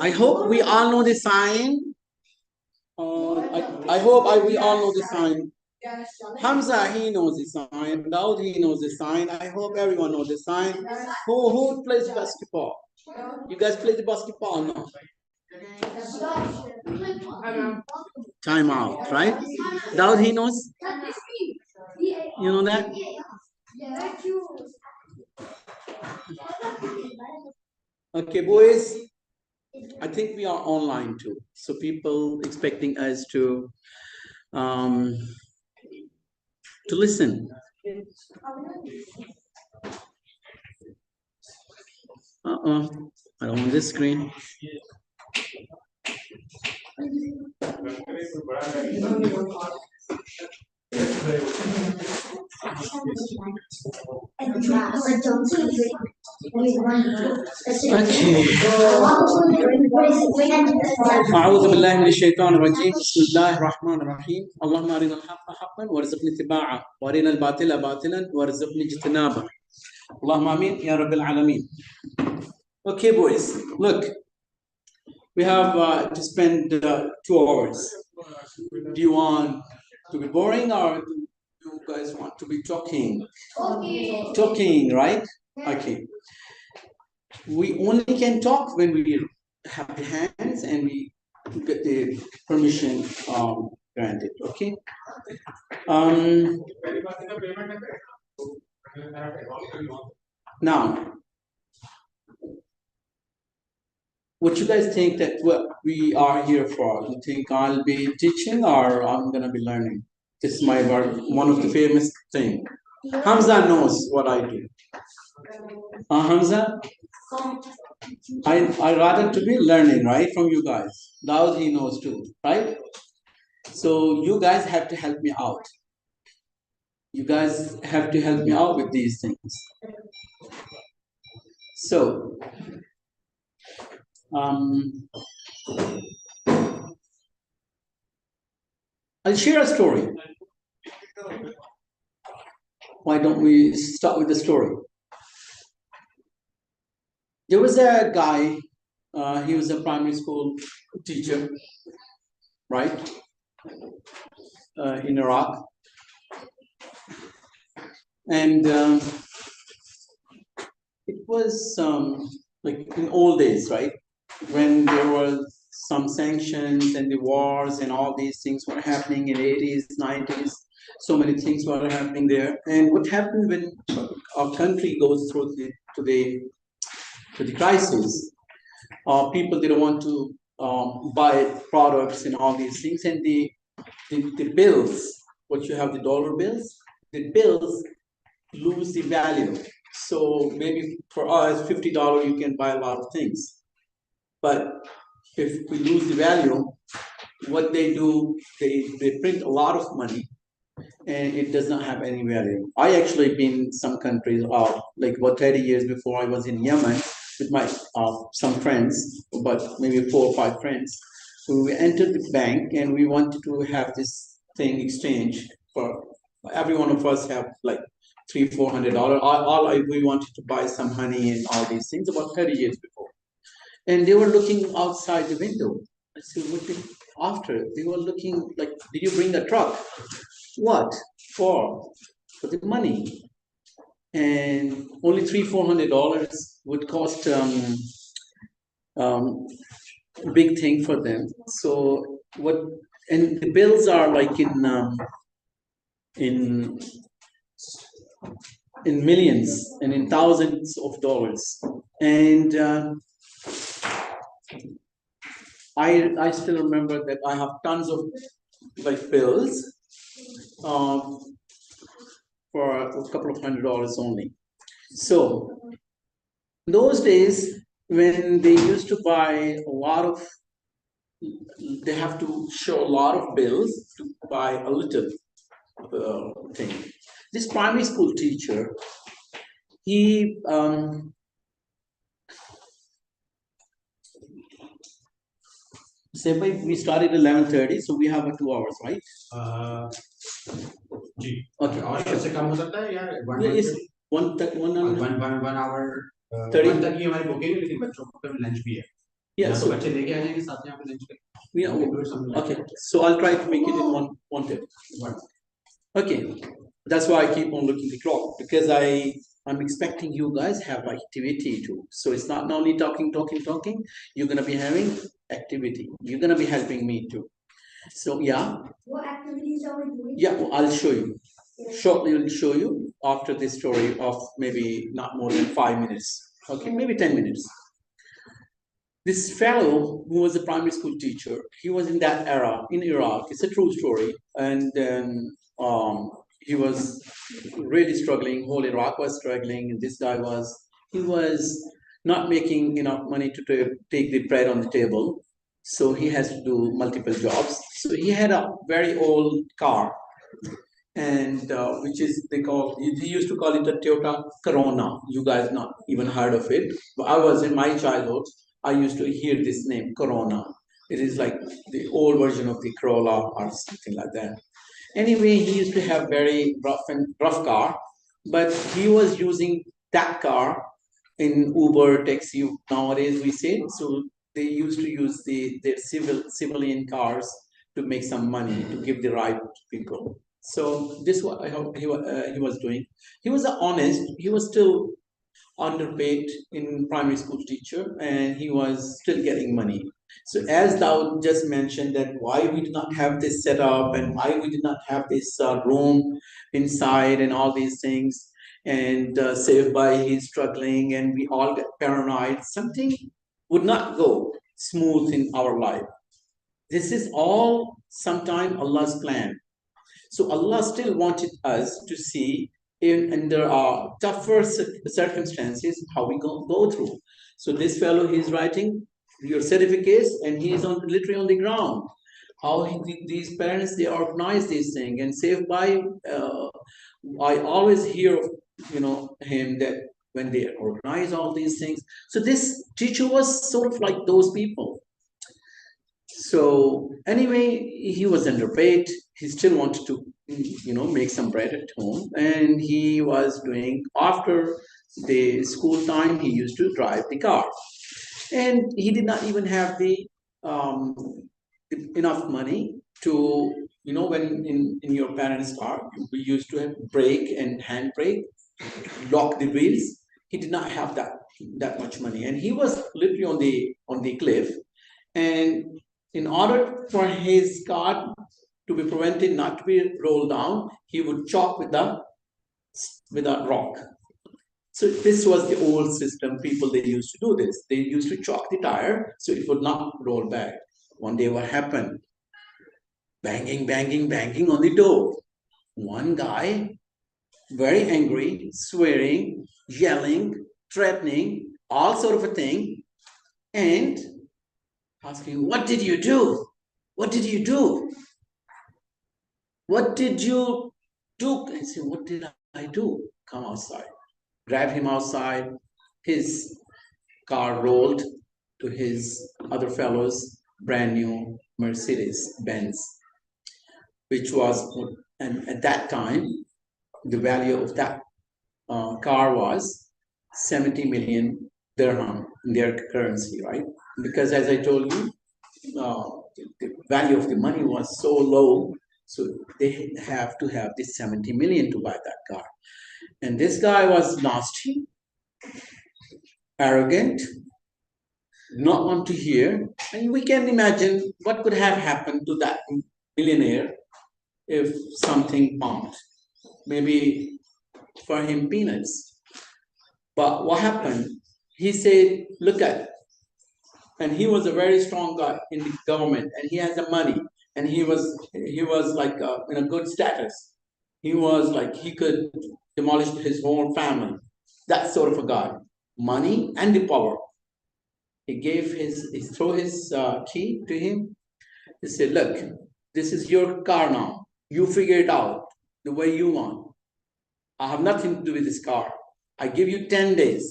I hope we all know the sign. I hope we all know the sign. Hamza, he knows the sign. Daud, he knows the sign. I hope everyone knows the sign. Who plays basketball? You guys play the basketball? No. Time out, right? Daud, he knows. You know that? Okay, boys. I think we are online too. So people expecting us to listen. I don't want this screen. أعوذ بالله من الشيطان الرجيم بسم الله الرحمن الرحيم اللهم أرنا الحق حقا وارزقنا اتباعه وأرنا الباطل باطلا وارزقنا اجتنابه اللهم آمين يا رب العالمين. Okay, boys, look, we have to spend 2 hours. Do you want to be boring or do you guys want to be talking? Talking, right? Okay. We only can talk when we have the hands and we get the permission granted. Okay. Now, what you guys think that what we are here for? You think I'll be teaching or I'm gonna be learning? This is my work, one of the famous thing. Hamza knows what I do. Hamza? I rather to be learning, right, from you guys. Now he knows too, right? So you guys have to help me out. You guys have to help me out with these things. So, I'll share a story. Why don't we start with the story? There was a guy, he was a primary school teacher, right, in Iraq. And it was like in old days, right, when there was some sanctions and the wars and all these things were happening in 80s, 90s. So many things were happening there. And what happened when our country goes through the crisis, people didn't want to buy products and all these things. And the bills, what you have, the dollar bills, the bills lose the value. So maybe for us, $50, you can buy a lot of things. But if we lose the value, what they do, they print a lot of money and it does not have any value. I actually been in some countries, like about 30 years before I was in Yemen with my some friends, but maybe 4 or 5 friends. So we entered the bank and we wanted to have this thing exchange for every one of us have like $300-400. We wanted to buy some honey and all these things about 30 years before. And they were looking outside the window. I said, what did after? They were looking like, did you bring a truck? What? For the money. And only $300-400 would cost a big thing for them. So what? And the bills are like in millions and in thousands of dollars. And I still remember that I have tons of like bills for a couple of $100 only. So those days when they used to buy a lot of, they have to show a lot of bills to buy a little thing. This primary school teacher, he say we started at 11:30, so we have 2 hours, right? Okay. Yes, 1 hour 30 तक ही हमारी booking, लेकिन बच्चों का lunch भी है. Yeah, so बच्चे लेके आ जाएंगे साथ में आप लंच पे yeah, okay. So I'll try to make it in one tip. Okay, that's why I keep on looking the clock because I'm expecting you guys have activity too. So it's not only talking. You're gonna be having activity. You're gonna be helping me too. So yeah. What activities are we doing? Yeah, well, I'll show you. Shortly, will show you after this story of maybe not more than 5 minutes. Okay, maybe 10 minutes. This fellow who was a primary school teacher, he was in that era in Iraq. It's a true story, and then he was really struggling. Whole Iraq was struggling, and this guy he was not making enough money to take the bread on the table, so he has to do multiple jobs. So he had a very old car, and which is they used to call it a Toyota Corona. You guys not even heard of it. But I was in my childhood. I used to hear this name Corona. It is like the old version of the Corolla or something like that. Anyway, he used to have very rough car, but he was using that car in Uber taxi nowadays we say. So they used to use their civilian cars to make some money to give the ride to people. So this what he was doing. He was honest. He was still underpaid in primary school teacher, and he was still getting money. So as thou just mentioned that why we did not have this set up and why we did not have this room inside and all these things, and saved by his struggling and we all get paranoid, something would not go smooth in our life. This is all sometime Allah's plan. So Allah still wanted us to see in there are tougher circumstances how we go through. So this fellow he's writing your certificates and he is on literally on the ground. How these parents they organize these things and save by. I always hear of him that when they organize all these things. So this teacher was sort of like those people. So anyway, he was underpaid. He still wanted to, make some bread at home, and he was doing after the school time. He used to drive the car, and he did not even have the um, enough money to, when in your parents' car, we used to have brake and hand brake, lock the wheels. He did not have that much money, and he was literally on the cliff, and in order for his car to be prevented not to be rolled down, he would chop with a rock. So this was the old system. People they used to do this. They used to chalk the tire so it would not roll back. One day, what happened? Banging, banging, banging on the door. One guy, very angry, swearing, yelling, threatening, all sort of a thing, and asking, "What did you do? What did you do? What did you do?" I said, "What did I do? Come outside." Grab him outside. His car rolled to his other fellow's brand new Mercedes Benz, which was, and at that time, the value of that car was 70 million dirham in their currency, right? Because as I told you, uh, the value of the money was so low, so they have to have this 70 million to buy that car. And this guy was nasty, arrogant, not want to hear. And we can imagine what could have happened to that millionaire if something pumped. Maybe for him peanuts. But what happened? He said, "Look at," and he was a very strong guy in the government, and he has the money, and he was like in a good status. He was like he could demolish his whole family. That sort of a guy, money and the power. He threw his key to him. He said, "Look, this is your car now. You figure it out the way you want. I have nothing to do with this car. I give you 10 days.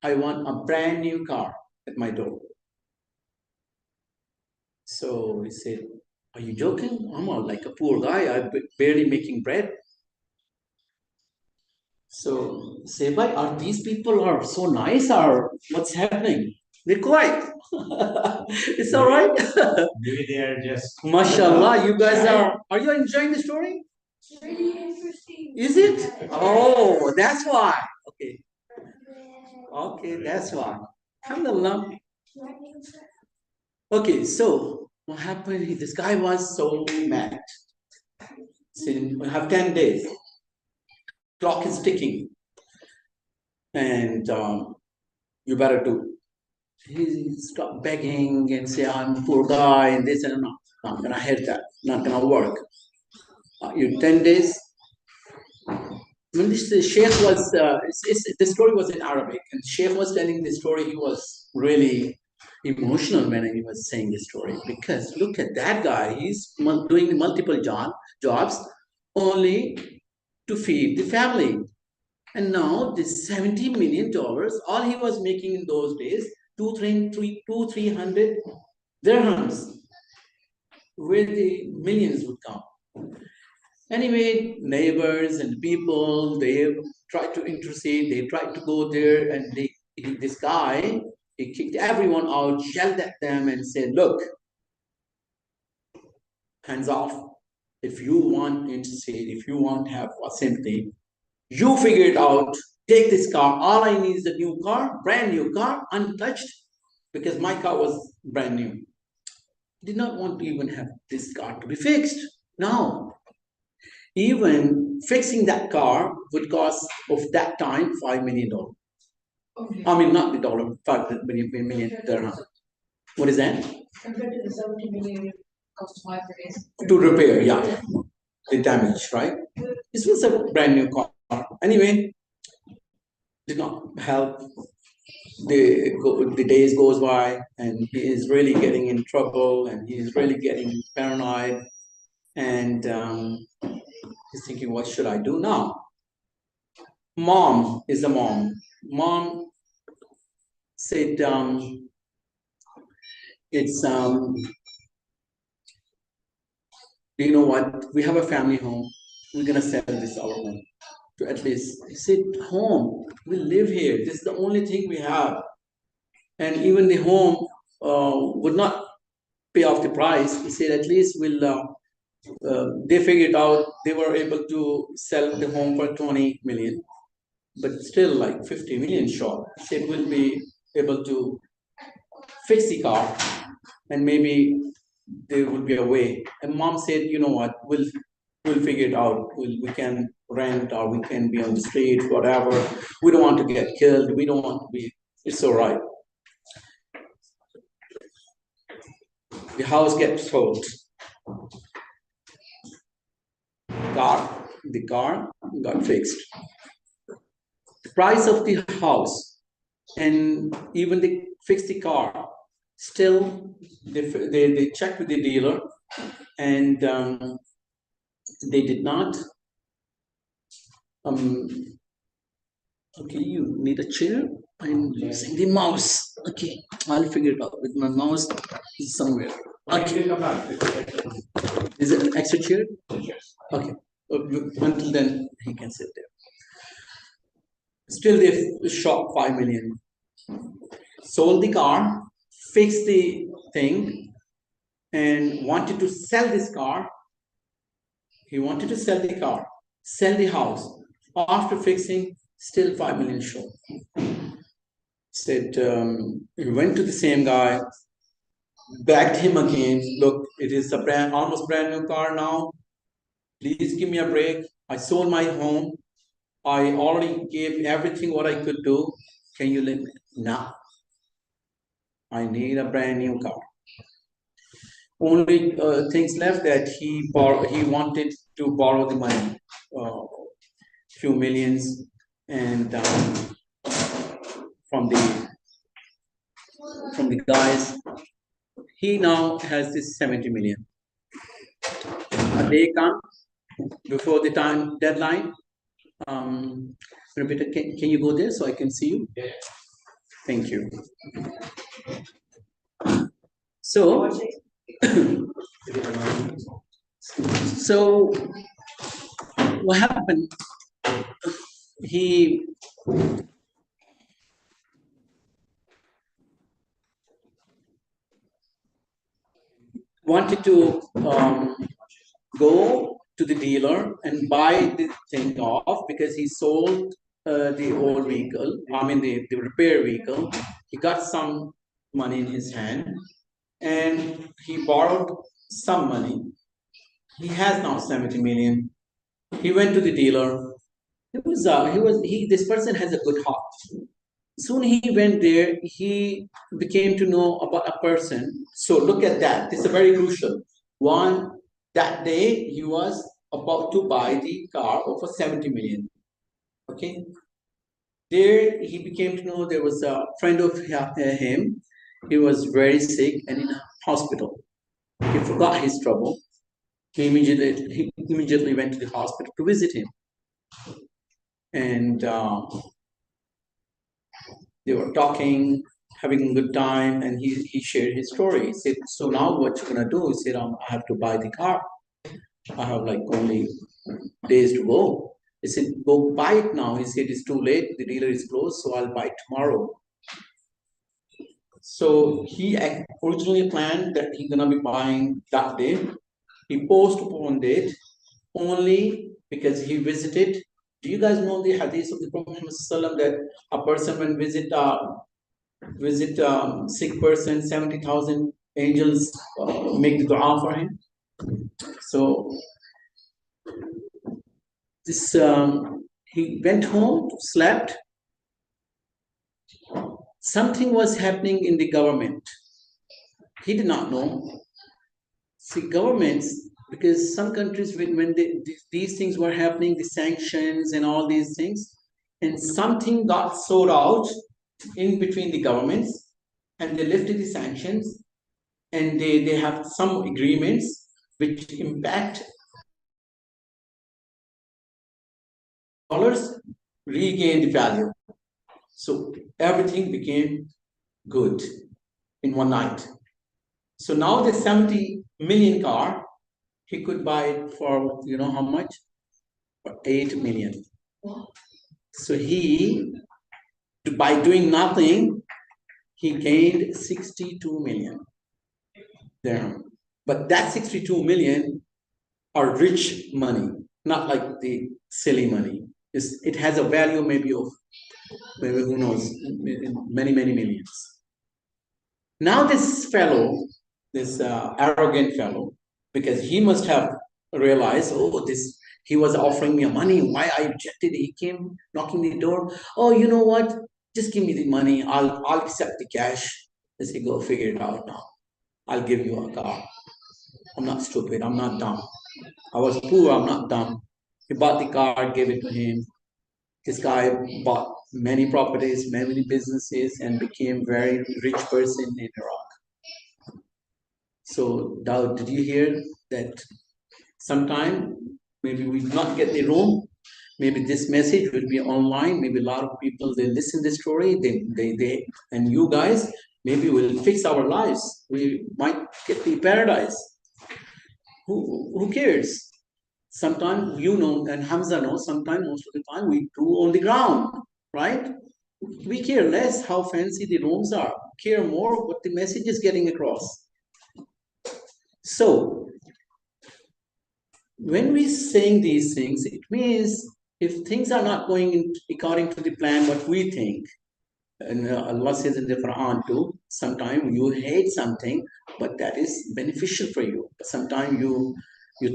I want a brand new car at my door." So he said, "Are you joking? I'm like a poor guy. I'm barely making bread." So say, "Bhai, are these people are so nice or what's happening?" They're quiet. It's all right. Maybe they are just. Mashallah, you guys are you enjoying the story? Really interesting. Is it? Oh, that's why. Okay. Okay, that's why. Alhamdulillah. Okay, so what happened? This guy was so mad. Said, we have 10 days. Clock is ticking. And you better do. He stopped begging and say, I'm a poor guy and this and no, not gonna hit that, not gonna work. You 10 days. When this the Sheikh was, the story was in Arabic, and Sheikh was telling the story, he was really emotional when he was saying the story because look at that guy, he's doing multiple jobs only to feed the family. And now this $70 million, all he was making in those days, 300 dirhams, where the millions would come. Anyway, neighbors and people, they tried to intercede, they tried to go there, and this guy, he kicked everyone out, yelled at them, and said, look, hands off. If you want to intercede, if you want to have a sympathy, you figure it out. Take this car. All I need is a new car, brand new car, untouched, because my car was brand new. Did not want to even have this car to be fixed. Now, even fixing that car would cost of that time $5 million. Okay. I mean, not the dollar, 5 million dirham. What is that? Compared to the 70 million cost 5 days. To repair, yeah, the damage, right? This was a brand new car. Anyway, did not help. The days goes by, and he is really getting in trouble, and he is really getting paranoid, and he's thinking, what should I do now? Mom is the mom. Mom said, it's you know what? We have a family home. We're gonna sell this our home to at least. He said, home. We live here. This is the only thing we have, and even the home would not pay off the price. He said, at least we'll. They figured out they were able to sell the home for 20 million, but still like 50 million short. He said, we'll be able to fix the car, and maybe there will be a way. And mom said, you know what, we'll figure it out. We can rent or we can be on the street, whatever. We don't want to get killed. We don't want to be, it's all right. The house gets sold. The car got fixed. The price of the house and even they fixed the car, still they checked with the dealer, and they did not. Okay, you need a chair. I'm using the mouse. Okay, I'll figure it out with my mouse. It's somewhere. Okay. Is it an extra chair? Okay. Until then, he can sit there. Still, they shot 5 million. Sold the car, fixed the thing, and wanted to sell this car. He wanted to sell the car, sell the house. After fixing, still 5 million short. Said, he went to the same guy, begged him again. Look, it is a almost brand new car now. Please give me a break. I sold my home. I already gave everything what I could do. Can you let me? No. I need a brand new car. Only things left that he wanted to borrow the money, few millions, and from the guys. He now has this 70 million. A day come before the time deadline. Rebecca, can you go there so I can see you? Yeah. Thank you. So, so what happened? He wanted to go to the dealer and buy the thing off because he sold the old vehicle, I mean the repair vehicle. He got some money in his hand and he borrowed some money. He has now 70 million. He went to the dealer. This person has a good heart. Soon he went there, he became to know about a person. So look at that. This is very crucial. One, that day he was about to buy the car for 70 million. Okay. There he became to know there was a friend of him. He was very sick and in a hospital. He forgot his trouble. He immediately went to the hospital to visit him. And they were talking, having a good time, and he shared his story. He said, "So now what you gonna do?" He said, "I have to buy the car. I have like only days to go." He said, "Go buy it now." He said, "It's too late. The dealer is closed, so I'll buy it tomorrow." So he originally planned that he's gonna be buying that day. He postponed it only because he visited. Do you guys know the hadith of the Prophet Muhammad Sallallahu Alaihi Wasallam that a person when visit sick person, 70,000 angels make the dua for him. So this he went home, slept. Something was happening in the government. He did not know. See, governments, because some countries when these things were happening, the sanctions and all these things, and something got sorted out in between the governments, and they lifted the sanctions, and they have some agreements which impact dollars regain the value. So everything became good in one night. So now the 70 million car, he could buy it for you know how much? For 8 million. So he, by doing nothing, he gained 62 million dirham. But that 62 million are rich money, not like the silly money. It has a value maybe of maybe who knows many millions. Now this fellow, this arrogant fellow, because he must have realized, oh, this he was offering me money. Why I objected? He came knocking the door. Oh, you know what? Just give me the money. I'll accept the cash. I say, go figure it out now. I'll give you a car. I'm not stupid. I'm not dumb. I was poor. I'm not dumb. He bought the car, gave it to him. This guy bought many properties, many businesses, and became very rich person in Iraq. So, Daud, did you hear that sometime maybe we will not get the room? Maybe this message will be online. Maybe a lot of people they listen to the story. They and you guys maybe will fix our lives. We might get the paradise. Who cares? Sometimes you know, and Hamza knows. Sometimes most of the time we do on the ground, right? We care less how fancy the rooms are. Care more what the message is getting across. So when we saying these things, it means if things are not going according to the plan, what we think, and Allah says in the Quran too, sometimes you hate something, but that is beneficial for you. Sometimes you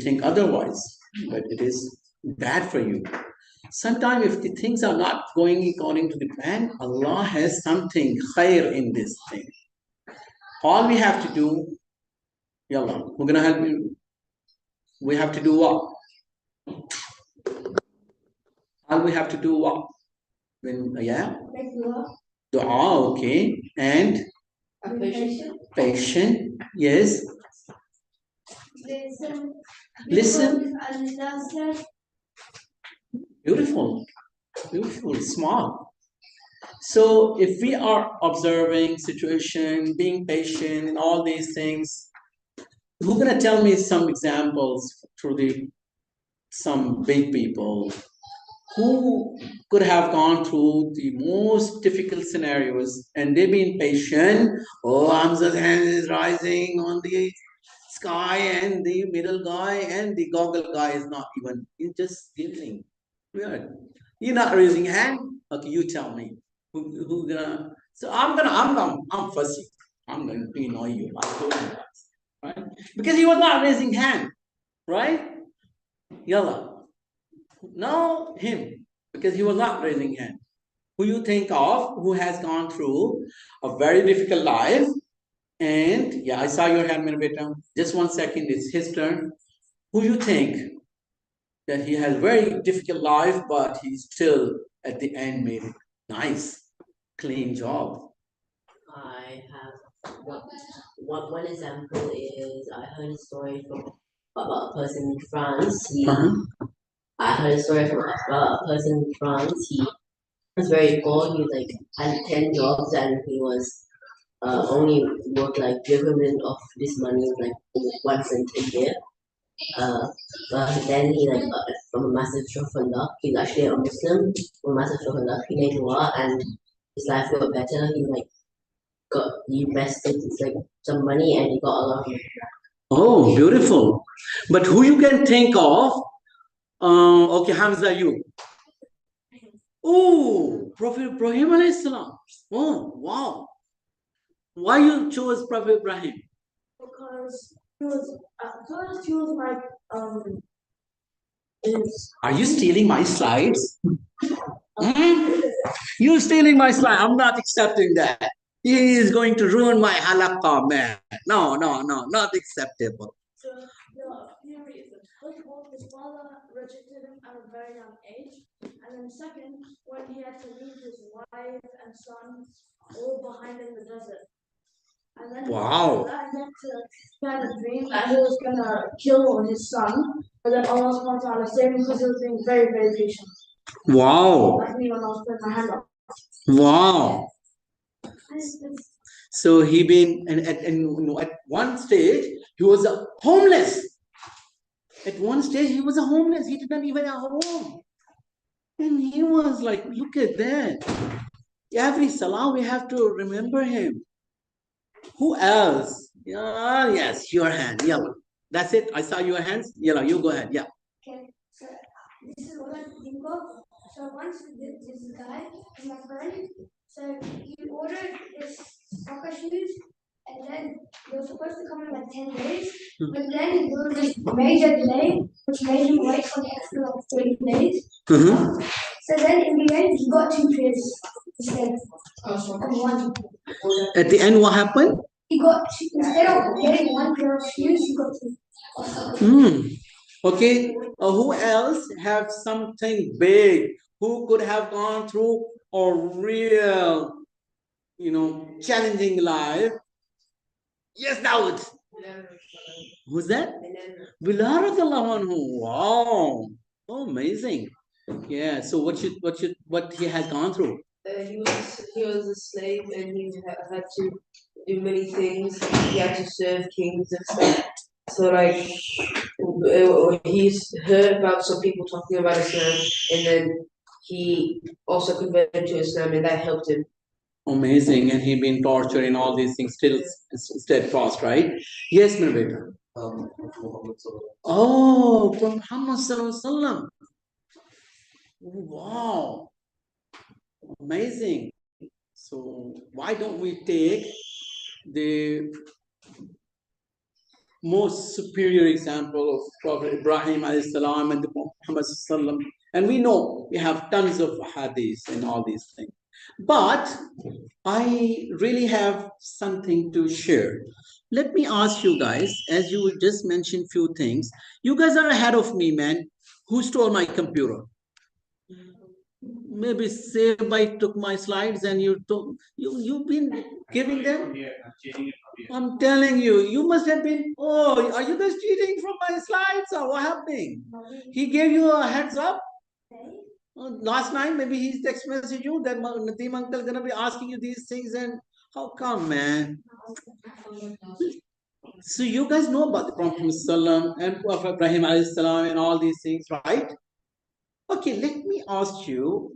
think otherwise, but it is bad for you. Sometimes if the things are not going according to the plan, Allah has something khair in this thing. All we have to do, yalla, we're gonna help you. We have to do what? All we have to do what? When dua, okay, and patient, yes. Listen. Beautiful, smart. So if we are observing situation, being patient, and all these things, who's gonna tell me some examples through some big people who could have gone through the most difficult scenarios and they've been patient? Oh, Hamza's hand is rising on the guy and the middle guy and the goggle guy is not even, he's just giving. Weird. You're not raising hand? Okay, you tell me. Who gonna, so I'm fussy. I'm going to annoy you. I told you guys, right? Because he was not raising hand, right? Yalla. No, him. Because he was not raising hand. Who you think of who has gone through a very difficult life? And yeah, I saw your hand, Minabeta. Just 1 second, it's his turn. Who you think that he has very difficult life, but he still at the end made it nice, clean job. I have one example is I heard a story from about a person in France. I heard a story from about a person in France. He was very poor. He like had 10 jobs and he was only worked like the equivalent of this money like 1 cent a year. But then he like got from a massive show for luck. He's actually a Muslim. From a massive show for luck, he made dua and his life got better. He invested like some money and he got a lot of money. Oh, beautiful. But who you can think of? Okay, Hamza, you. Oh, Prophet Ibrahim alayhi salam. Oh, wow. Why you chose Prophet Ibrahim? Because he was, first he was like, Are you stealing my slides? Hmm? You stealing my slide. I'm not accepting that. He is going to ruin my halaqa, man. No, no, no, not acceptable. so there are a few reasons. First of all, his father rejected him at a very young age. And then second, when he had to leave his wife and son all behind in the desert. And then Wow. he had a dream that he was gonna kill his son, but then Allah subhanahu wa ta'ala saved him because he was being very, very patient. Wow. Like me when I was putting my hand up. Wow. So he been and at one stage he was a homeless. At one stage he was a homeless. He did not even have a home. And he was like, look at that. Every salah we have to remember him. Who else? Yeah, yes, your hand. Yeah. That's it. I saw your hands. Yeah, you go ahead. Yeah. Okay, so this is what I think of. So once this guy, my friend, so he ordered this soccer shoes, and then they were supposed to come in like 10 days, but then there was this major delay, which made him wait for the extra like 30 days. Mhm. So then in the end, he got 2 pairs instead of one. At the end, what happened? He got, instead of getting one pair of shoes, he got two. Hmm. Okay. Who else have something big? Who could have gone through a real, challenging life? Yes, Dawood. Who's that? Bilal radiallahu anhu. Wow. Oh, amazing. Yeah. So what he has gone through? He was a slave and he had to do many things. He had to serve kings and stuff. So like he's heard about some people talking about Islam, and then he also converted to Islam, and that helped him. Amazing. And he been tortured and all these things, still steadfast, right? Yes, Mirveta. Oh, from Muhammad Sallallahu Alaihi Wasallam. Wow. Amazing. So why don't we take the most superior example of Prophet Ibrahim alayhi salam and the Muhammad sallam, and we know we have tons of hadiths and all these things. But I really have something to share. Let me ask you guys, as you just mentioned few things, you guys are ahead of me, man. Who stole my computer? Maybe Sebai took my slides and you've been giving them. I'm telling you, you must have been. Oh, are you guys cheating from my slides or what happening? He gave you a heads up. Last night, maybe he's text messaged you that Nadeem uncle gonna be asking you these things, and how come, man? So you guys know about the Prophet Sallam and Prophet Ibrahim alayhi salam and all these things, right? Okay, let me ask you.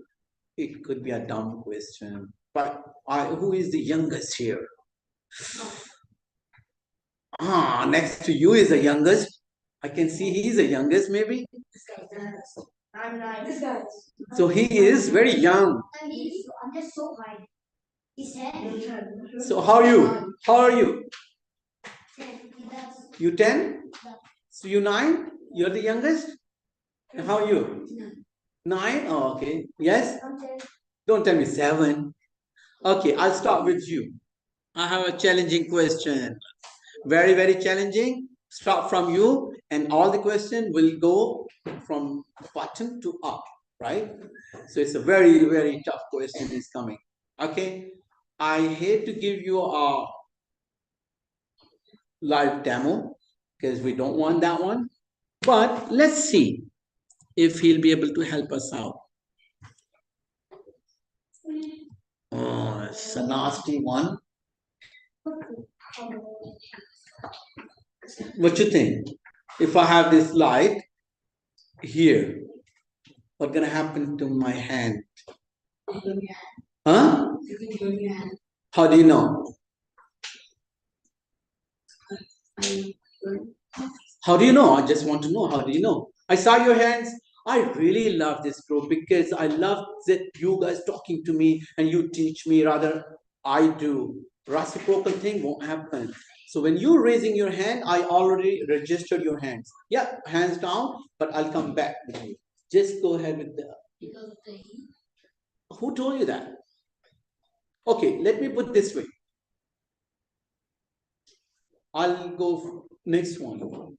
It could be a dumb question, but who is the youngest here? Next to you is the youngest. I can see he's the youngest, maybe. I'm not. This guy. So he is very young. I'm just so high. He's 10. So how are you? How are you? 10. You 10? So you 9? You're the youngest? And how are you? 9? Oh, okay. Yes? I'm 10. Don't tell me 7. Okay, I'll start with you. I have a challenging question. Very, very challenging. Start from you, and all the question will go from bottom to up, right? So it's a very, very tough question is coming. Okay. I hate to give you a live demo because we don't want that one. But let's see if he'll be able to help us out. Oh, it's a nasty one. What you think? If I have this light here, what's gonna happen to my hand? Huh? How do you know? How do you know? I just want to know. How do you know? I saw your hands. I really love this group because I love that you guys talking to me and you teach me. Rather, I do. Reciprocal thing won't happen. So when you're raising your hand, I already registered your hands. Yeah, hands down, but I'll come back with you. Just go ahead with the. Who told you that? Okay, let me put this way. I'll go next one.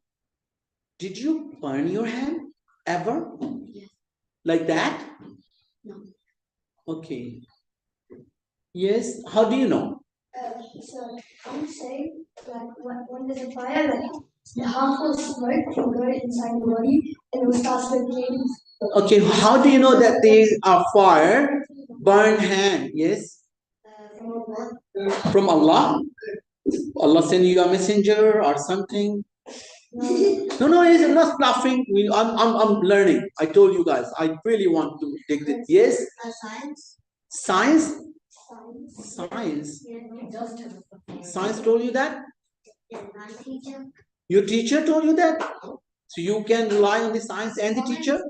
Did you burn your hand ever? Yes. Like that? No. Okay. Yes. How do you know? So I'm saying like when there's a fire, like the harmful smoke can go inside the body and it will start smoking. Okay. How do you know that there is a fire, burn hand? Yes. From Allah? Allah send you a messenger or something? No, it's not laughing. I'm learning. I told you guys. I really want to take this. Yes. Science. Science. Science. Science. Yeah. Science told you that. My teacher. Your teacher told you that. So you can rely on the science and the teacher.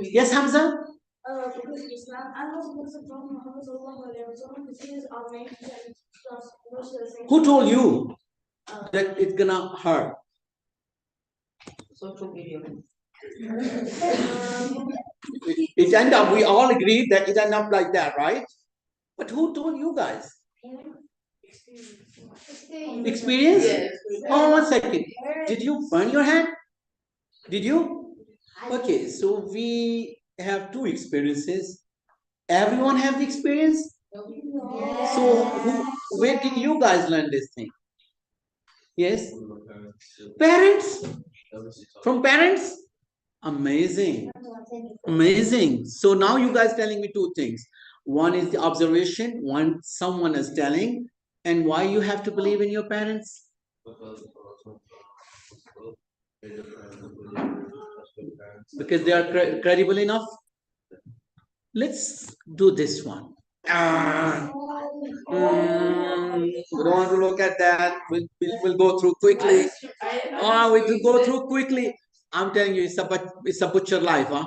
Yes, Hamza. Because Islam, I was Muslim from Muhammad sallallahu alaihi wasallam. This is our main teacher and most of the things. Who told you that it's gonna hurt? Social media. It end up. We all agreed that it end up like that, right? But who told you guys? Experience? Yes. Oh, 1 second. Did you burn your hand? Did you? Okay, so we have two experiences. Everyone have the experience? So where did you guys learn this thing? Yes? Parents? From parents? Amazing. Amazing. So now you guys telling me two things. One is the observation, one someone is telling, and why you have to believe in your parents? Because they are credible enough. Let's do this one. We don't want to look at that. We'll go through quickly. We will go through quickly. I'm telling you, it's a butcher life, huh?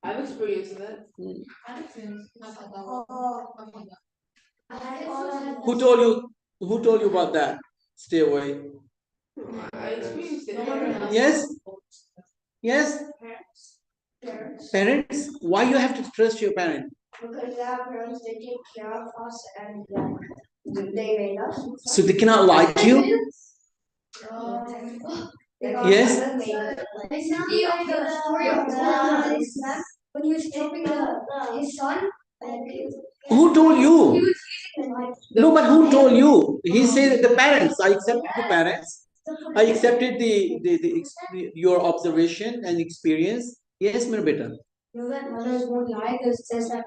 I've experienced that. Who told you? Who told you about that? Stay away. I experienced it. Yes. Yes. Parents. Why you have to trust your parents? Because our parents, they take care of us and they made us. So they cannot lie to you. Yes. When he was helping his son. Who told you? No, but who told you? you? He said the parents. I accepted the parents. I accepted your observation and experience. Yes, my beta. You know that mothers won't lie because it says that.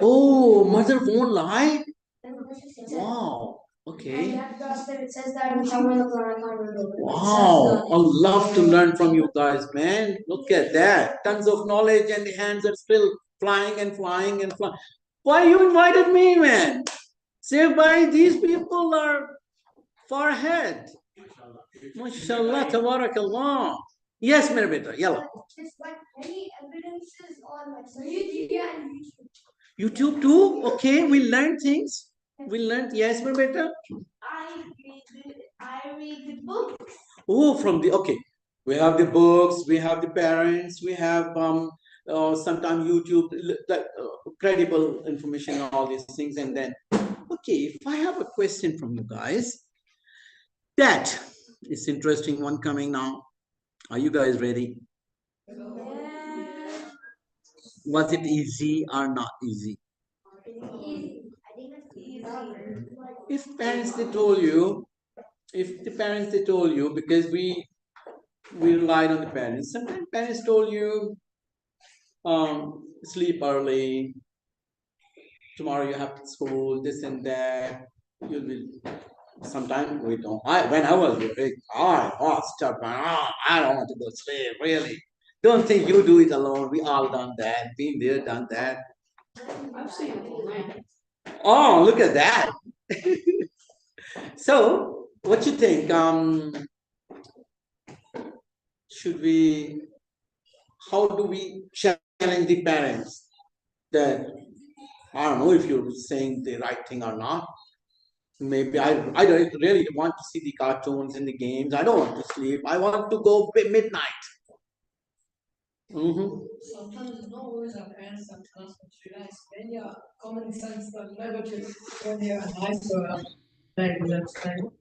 Oh, mother won't lie. Wow. Okay. It says that in somewhere in the Quran, I can't remember. Wow. I love to learn from you guys, man. Look at that. Tons of knowledge and the hands are still flying and flying and flying. Why you invited me, man? Say, by these people are Far ahead. MashaAllah, tabarakallah. Yes, मेरा बेटा, yalla. Just like any evidences on like social media and YouTube. YouTube too? Okay, we learn things. We learned, yes, मेरा बेटा. I read the book. Oh, from the, okay. We have the books, we have the parents, we have sometimes YouTube, credible information and all these things. And then, okay, if I have a question from you guys, that is interesting one coming now. Are you guys ready? Yeah. Was it easy or not easy? Easy. I think that's easy. If parents they told you, if the parents they told you, because we relied on the parents. Sometimes parents told you, sleep early, tomorrow you have school, this and that. You'll be. Sometimes we don't. When I was big, I was stubborn. I don't want to go sleep. Really, don't think you do it alone. We all done that. Been there, done that. I've seen it. Oh, look at that. So, what you think? Should we? How do we challenge the parents that I don't know if you're saying the right thing or not. Maybe I don't really want to see the cartoons and the games. I don't want to sleep. I want to go midnight. Sometimes no words our parents sometimes realize when your common sense that negative when they are nice or negative thing.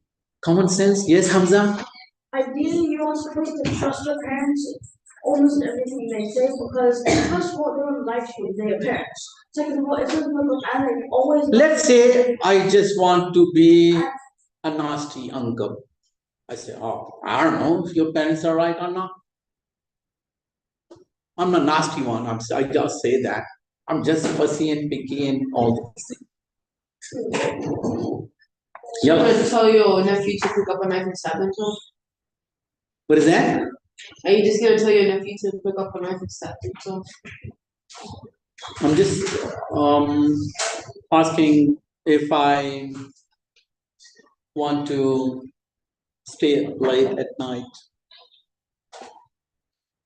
Common sense, yes, Hamza. Ideally, you are supposed to trust your parents almost in everything they say because first of all, they don't like you, they're your parents. Second of all, it doesn't look at like always. Let's say I just want to be a nasty uncle. I say, oh, I don't know if your parents are right or not. I'm a nasty one. I just say that. I'm just fussy and picky and all these things. You're gonna tell your nephew to pick up a knife and stab himself? What is that? Are you just gonna tell your nephew to pick up a knife and stab himself? I'm just asking if I want to stay up late at night.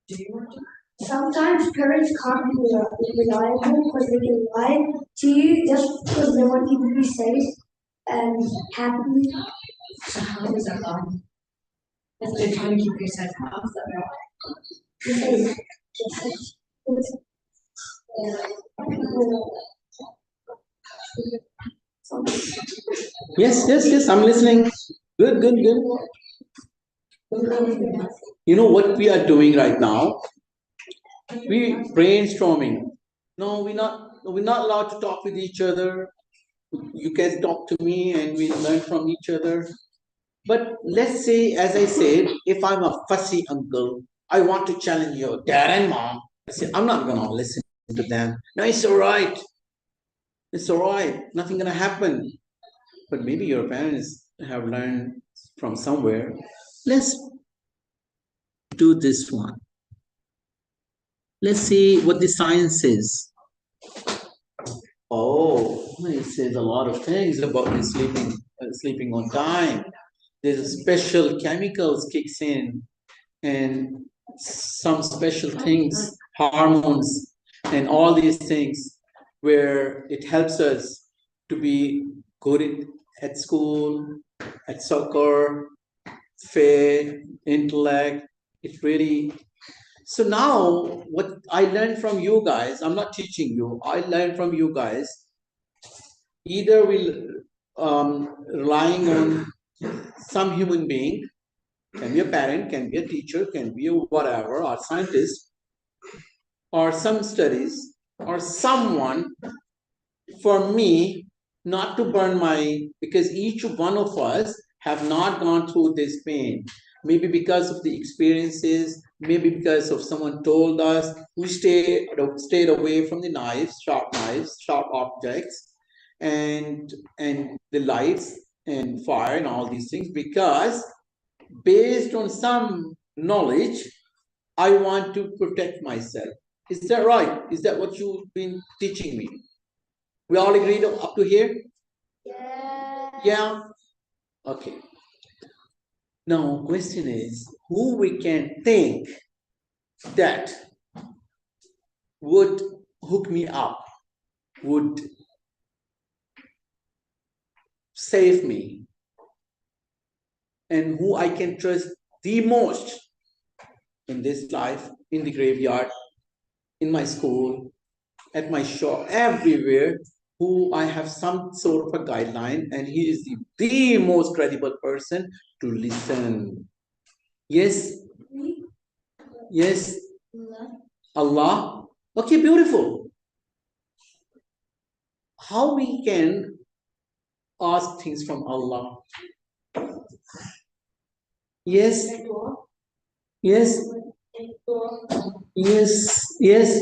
Do you want to? Sometimes parents can't be reliable because they can lie to you just because they want you to be safe and happy. So how is that wrong? If they're trying to keep you safe, how is that wrong? Yes, I'm listening. Good, good, good. You know what we are doing right now? We brainstorming. No, we're not allowed to talk with each other. You guys talk to me and we learn from each other. But let's say, as I said, if I'm a fussy uncle, I want to challenge your dad and mom. I say, I'm not gonna listen to them. No, it's all right. It's all right. Nothing gonna happen. But maybe your parents have learned from somewhere. Let's do this one. Let's see what the science says. Oh, it says a lot of things about the sleeping on time. There's a special chemicals kicks in, and some special things, hormones, and all these things, where it helps us to be good at school, at soccer, fair, intellect. It really. So now, what I learned from you guys, I'm not teaching you. I learned from you guys. Either we'll relying on some human being, can be a parent, can be a teacher, can be a whatever, or scientist, or some studies, or someone for me not to burn because each one of us have not gone through this pain. Maybe because of the experiences, maybe because of someone told us, we stayed away from the knives, sharp objects, and the lights and fire and all these things, because based on some knowledge, I want to protect myself. Is that right? Is that what you've been teaching me? We all agreed up to here? Yeah. Yeah? Okay. Now, question is, who we can think that would hook me up, would save me, and who I can trust the most in this life, in the graveyard, in my school, at my shop, everywhere, who I have some sort of a guideline, and he is the most credible person to listen. Yes, yes, Allah. Okay, beautiful. How we can ask things from Allah? Yes, yes, yes, yes.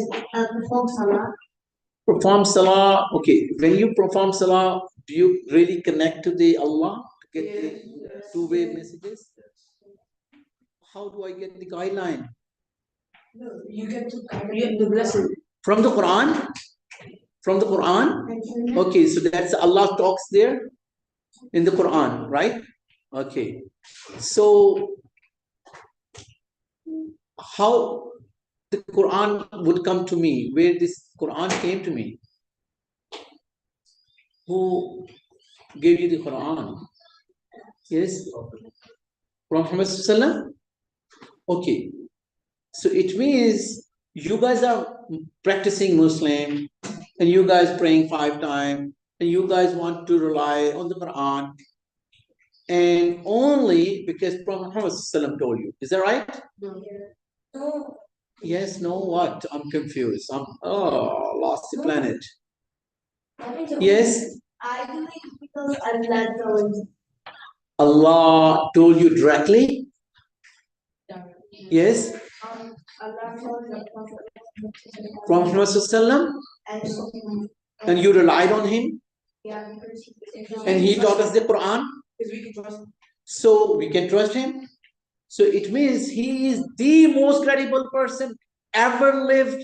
Perform salah. Okay, when you perform salah, do you really connect to the Allah to get the two-way messages? How do I get the guideline? You get the blessing. From the Quran? From the Quran? Okay, so that's Allah talks there in the Quran, right? Okay. So how the Quran would come to me? Where this Quran came to me? Who gave you the Quran? Yes? Muhammad Sallallahu. Okay. So it means you guys are practicing Muslim and you guys praying 5 times and you guys want to rely on the Quran and only because Prophet Muhammad Sallallahu told you. Is that right? No. Yes, no, what? I'm confused. Lost the planet. Yes? I do it because Allah told. Allah told you directly? Yes? Allah told the Prophet. From Muhammad Sallallahu, And and you relied on him yeah, and he taught us the Quran, so we can trust him. So it means he is the most credible person ever lived,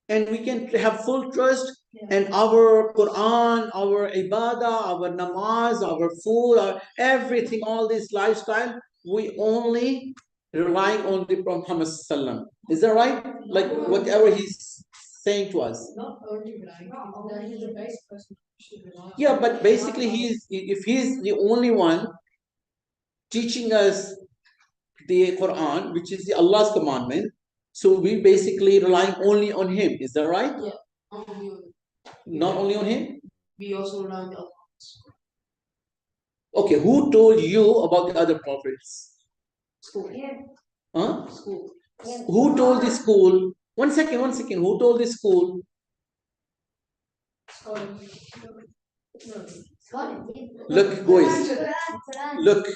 and we can have full trust. And our Quran, our ibadah, our namaz, our food, our everything, all this lifestyle, we only rely on the Prophet Muhammad Sallallahu. Is that right? Like whatever he's saying to us. Not only like that he's the best person you should rely on. Yeah, but basically if he's the only one teaching us the Quran, which is the Allah's commandment, so we basically relying only on him. Is that right? Yeah. Not only on him? We also rely on Allah. Okay, who told you about the other prophets? School. Huh? School. Who told the school? One second. Who told the school? Look, boys, look,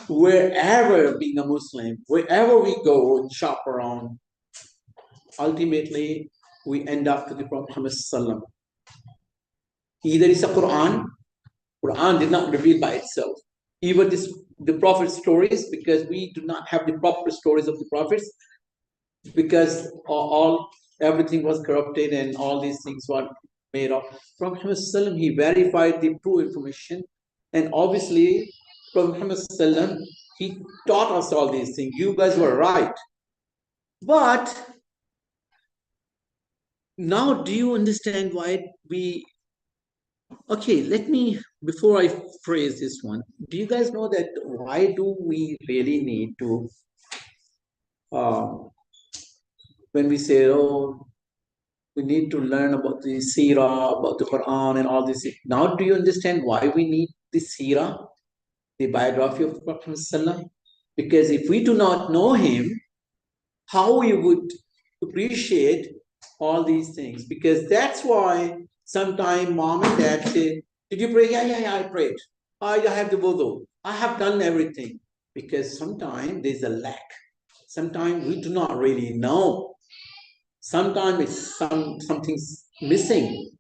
wherever being a Muslim, wherever we go and shop around, ultimately we end up to the Prophet Muhammad Sallallahu. Either it's a Quran did not reveal by itself. Even the Prophet stories, because we do not have the proper stories of the prophets, because everything was corrupted and all these things were made up. Prophet Muhammad Sallallahu, he verified the true information, and obviously Prophet Muhammad Sallallahu, he taught us all these things. You guys were right. But now do you understand why we... Okay, let me, before I phrase this one, do you guys know that why do we really need to, when we say, oh, we need to learn about the seerah, about the Quran and all this. Now do you understand why we need the seerah, the biography of the Prophet ﷺ? Because if we do not know him, how we would appreciate all these things? Because that's why sometimes mom and dad say, did you pray? Yeah, I prayed. I have the wudu. I have done everything. Because sometimes there's a lack. Sometimes we do not really know. Sometimes it's something's missing.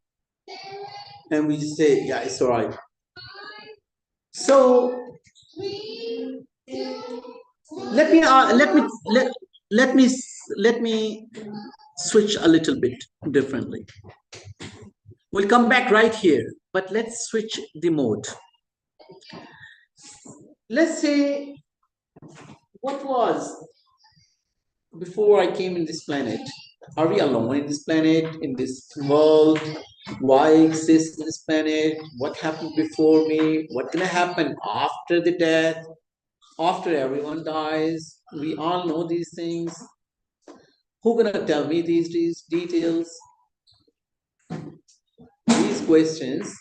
And we just say, yeah, it's all right. So let me switch a little bit differently. We'll come back right here, but let's switch the mode. let's say, what was before I came in this planet? Are we alone in this planet, in this world? Why exist in this planet? What happened before me? What's gonna happen after the death? After everyone dies? We all know these things. Who gonna tell me these details? These questions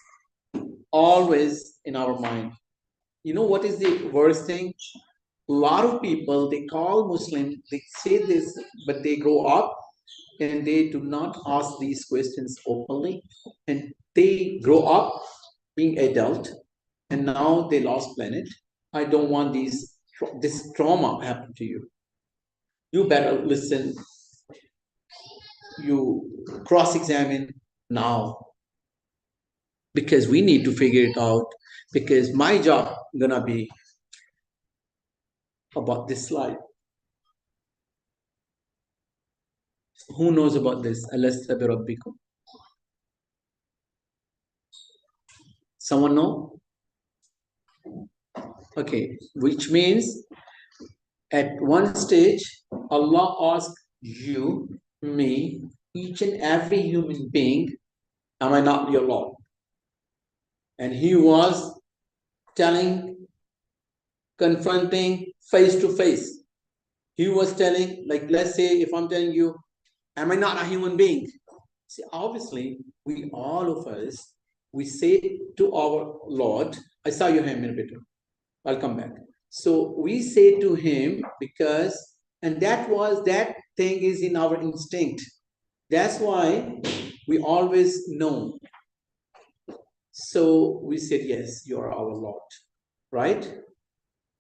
always in our mind. You know what is the worst thing? A lot of people they call Muslim, they say this, but they grow up and they do not ask these questions openly, and they grow up being adult, and now they lost planet. I don't want this trauma happen to you. You better listen. You cross-examine now because we need to figure it out. Because my job gonna be about this slide. Who knows about this? Alasta bi rabbikum. Someone know? Okay, which means at one stage, Allah asked you, me, each and every human being, am I not your Lord? And he was telling, confronting face to face. He was telling, like, let's say if I'm telling you, am I not a human being? See, obviously, we all of us, we say to our Lord, I saw your hand in a bit. I'll come back. So we say to him because, and that thing is in our instinct. That's why we always know. So we said, yes, you are our Lord, right?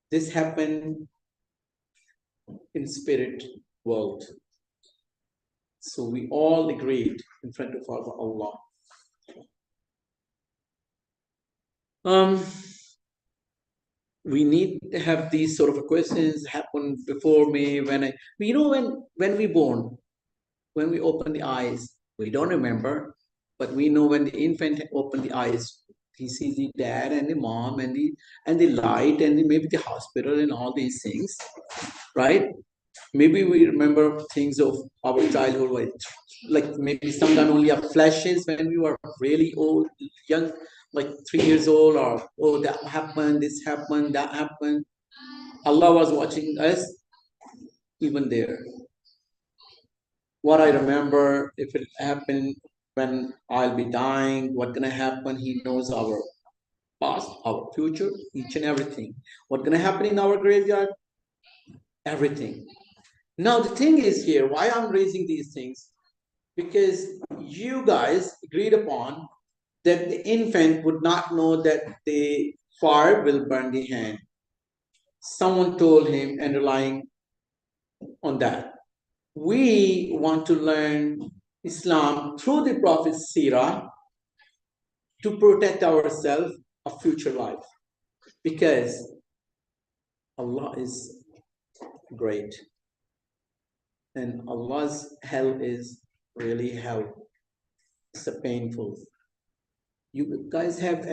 This happened in spirit world. So we all agreed in front of our Allah. We need to have these sort of questions happen before me when we born, when we open the eyes, we don't remember, but we know when the infant opened the eyes, he sees the dad and the mom and the light and maybe the hospital and all these things, right? Maybe we remember things of our childhood, like maybe sometimes only a flashes when we were really old, young, like 3 years old, or oh that happened, this happened, that happened. Allah was watching us even there. What I remember, if it happened when I'll be dying, what's gonna happen, he knows our past, our future, each and everything. What's gonna happen in our graveyard? Everything. Now the thing is here, why I'm raising these things? Because you guys agreed upon that the infant would not know that the fire will burn the hand. Someone told him and relying on that. We want to learn Islam through the Prophet's Sirah to protect ourselves of future life, because Allah is great and Allah's hell is really hell. It's a painful. You guys have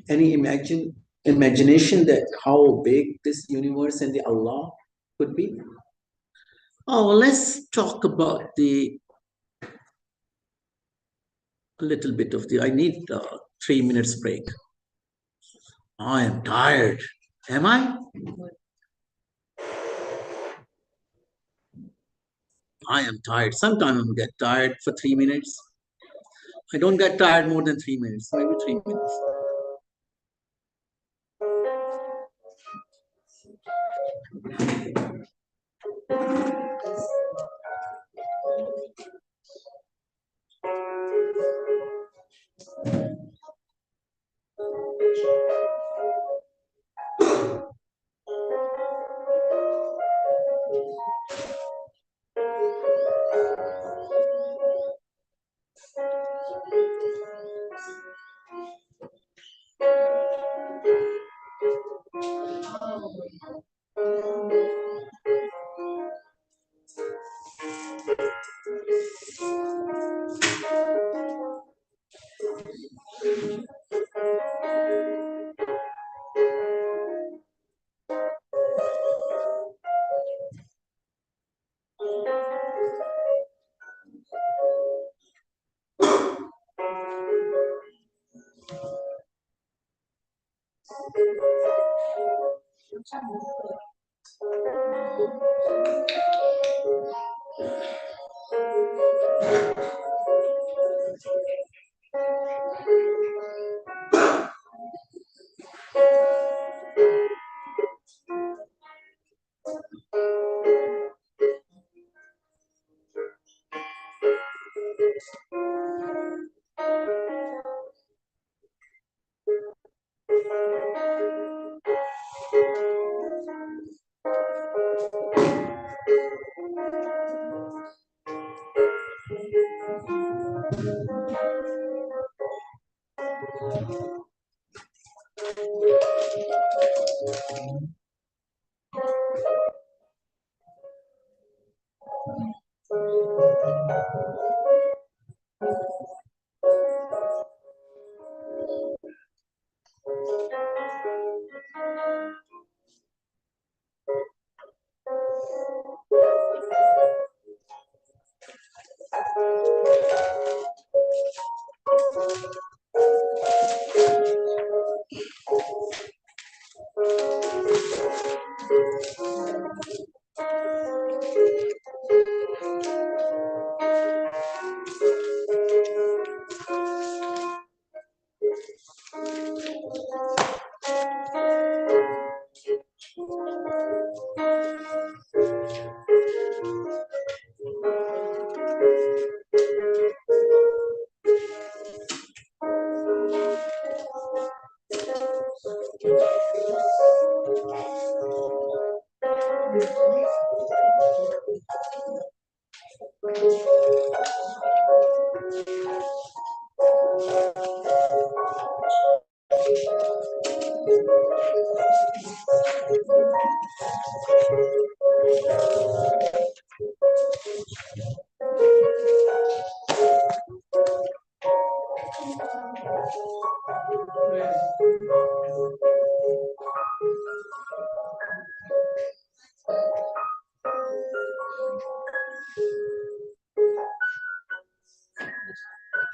any imagination that how big this universe and the Allah could be? Oh, well, let's talk about a little bit of I need 3 minutes break. I am tired. Am I? I am tired. Sometimes I get tired for 3 minutes. I don't get tired more than 3 minutes, maybe 3 minutes.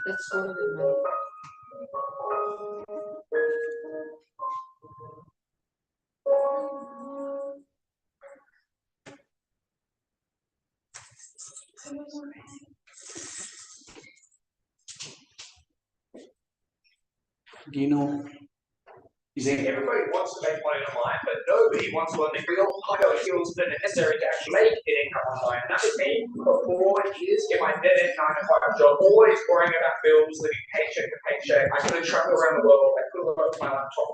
That's sort of it. Do you know? You see, everybody wants to make money online, but nobody wants to learn the real higher skills that are necessary to actually make an income online. And that was me for 4 years in my dead-end 9-to-5 job, always worrying about bills, living paycheck to paycheck. I couldn't travel around the world. I couldn't work my laptop.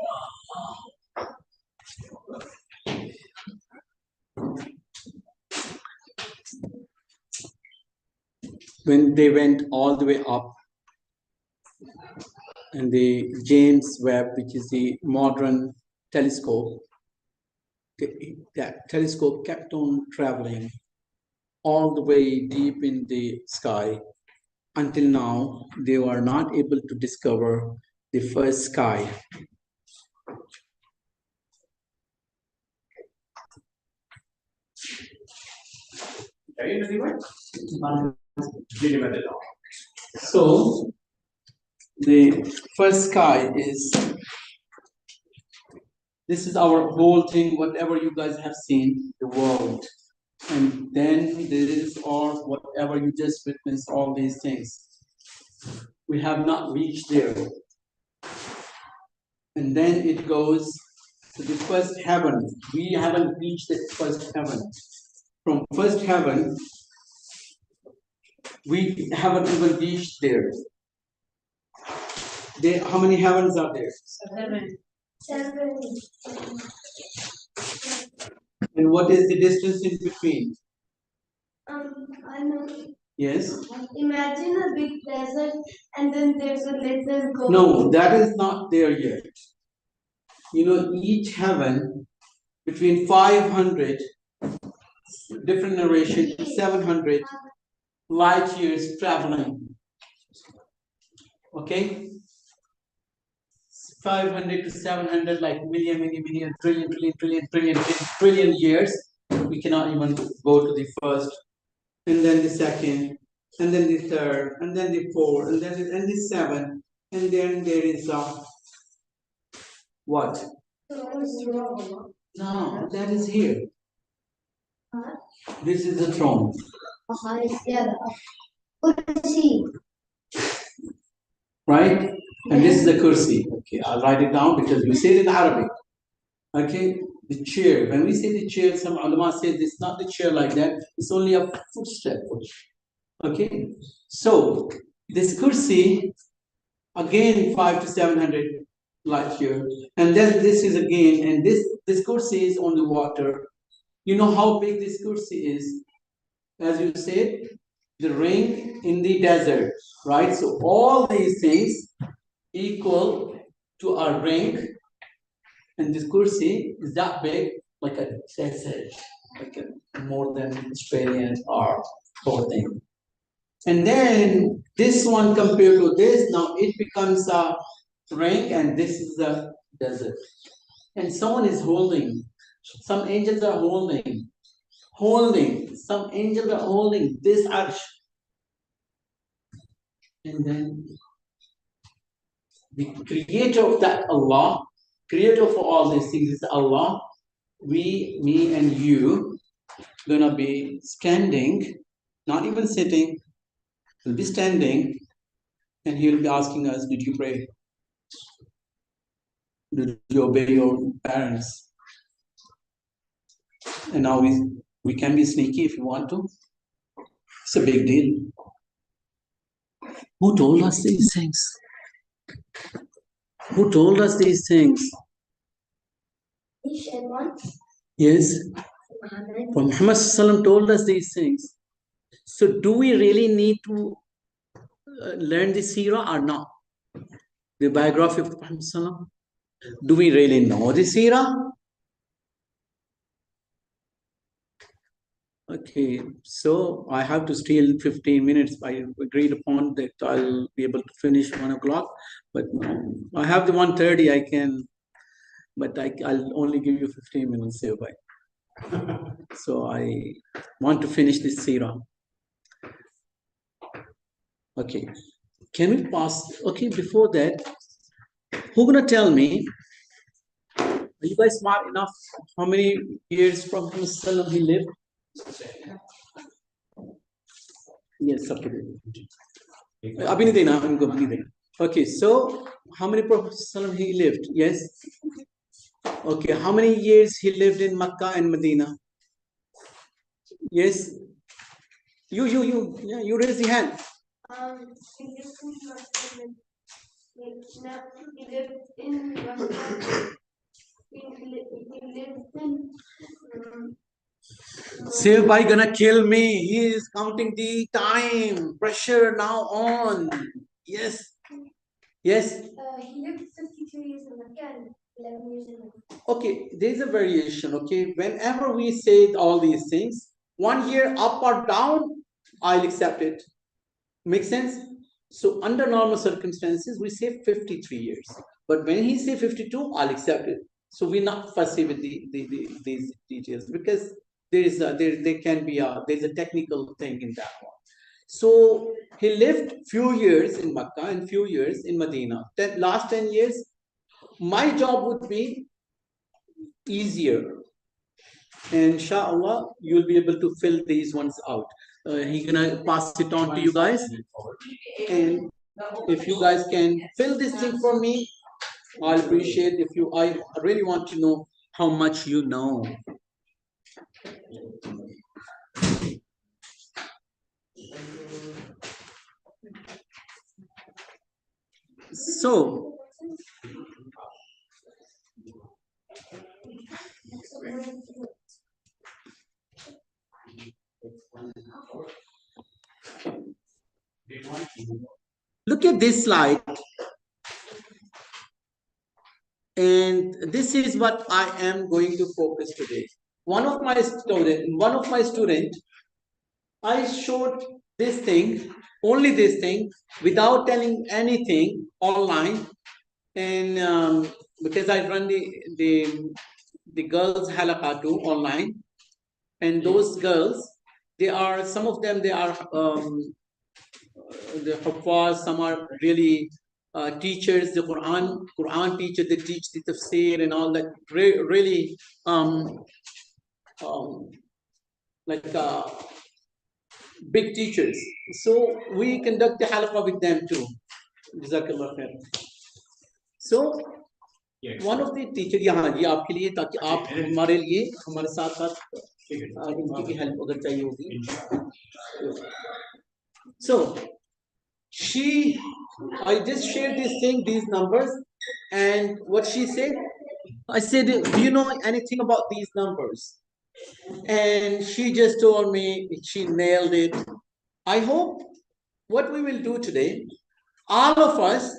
When they went all the way up, and the James Webb, which is the modern telescope, that telescope kept on traveling all the way deep in the sky. Until now, they were not able to discover the first sky. So, the first sky is, this is our whole thing, whatever you guys have seen, the world. And then there is, or whatever you just witnessed, all these things. We have not reached there. And then it goes to the first heaven. We haven't reached the first heaven. From first heaven, we haven't even reached there. How many heavens are there? 7. And what is the distance in between? I know. Yes? Imagine a big desert and then there's a little gold. No, that is not there yet. You know, each heaven between 500, different narration, 700 light years traveling. Okay? 500 to 700, like million, trillion years. We cannot even go to the first, and then the second, and then the third, and then the fourth, and then the seven, and then there is what? No, that is here. This is the throne. Yeah. Kursi. Right? And this is the kursi. Okay, I'll write it down because you say it in Arabic. Okay, the chair. When we say the chair, some ulama say it's not the chair like that. It's only a footstep. Okay, so this kursi again 5 to 700 light year, and then this is again, and this kursi is on the water. You know how big this kursi is? As you said, the ring in the desert, right? So all these things equal to a ring, and this kursi is that big, like a desert, like a more than Australian or thing. And then this one compared to this, now it becomes a ring, and this is the desert. And someone is holding, some angels are holding, some angels are holding this arch. And then the creator of that Allah, creator for all these things is Allah. We, me and you, gonna be standing, not even sitting, we'll be standing, and he'll be asking us, did you pray? Did you obey your parents? And now we can be sneaky if you want to. It's a big deal. Who told us these things? Who told us these things? Yes. Muhammad Sallam told us these things. So do we really need to learn the seerah or not? The biography of Muhammad Sallam? Do we really know the seerah? Okay, so I have to steal 15 minutes. I agreed upon that I'll be able to finish 1 o'clock, but I have the 1:30. I can, but I'll only give you 15 minutes here. So I want to finish this seerah. Okay, can we pass? Okay, before that, who gonna tell me? Are you guys smart enough? How many years from Muhammad he lived? Yes, up to date. Okay, so how many Prophet he lived? Yes. Okay, how many years he lived in Makkah and Medina? Yes. You raise the hand. He lived in Russia. He lived in Silbai gonna kill me. He is counting the time. Pressure now on. Yes. Yes. he lived 52 years in Makkah and 11 years in Medina. Okay, there's a variation. Okay, whenever we say all these things, 1 year up or down, I'll accept it. Make sense? So under normal circumstances, we say 53 years. But when he say 52, I'll accept it. So we're not fussy with these details because there can be there's a technical thing in that one. So he lived few years in Makkah and few years in Medina. Last 10 years, my job would be easier. And inshallah, you'll be able to fill these ones out. He's gonna pass it on to you guys. And if you guys can fill this thing for me, I'll appreciate if you. I really want to know how much you know. So, look at this slide. And this is what I am going to focus today. One of my student, I showed this thing, only this thing, without telling anything online. And because I run the girls Halaqa too online, and those girls, some of them they are the Hafaz, some are really teachers, the Quran teacher, they teach the tafsir and all that. Really, like big teachers. So we conduct the halaqa with them too. Jazakallah khair. So one of the teachers, यहाँ जी आपके लिए ताकि आप हमारे लिए हमारे साथ साथ इनकी भी हेल्प अगर चाहिए होगी. So I just shared this thing, these numbers, and what she said, I said, do you know anything about these numbers? And she just told me she nailed it. I hope what we will do today, all of us,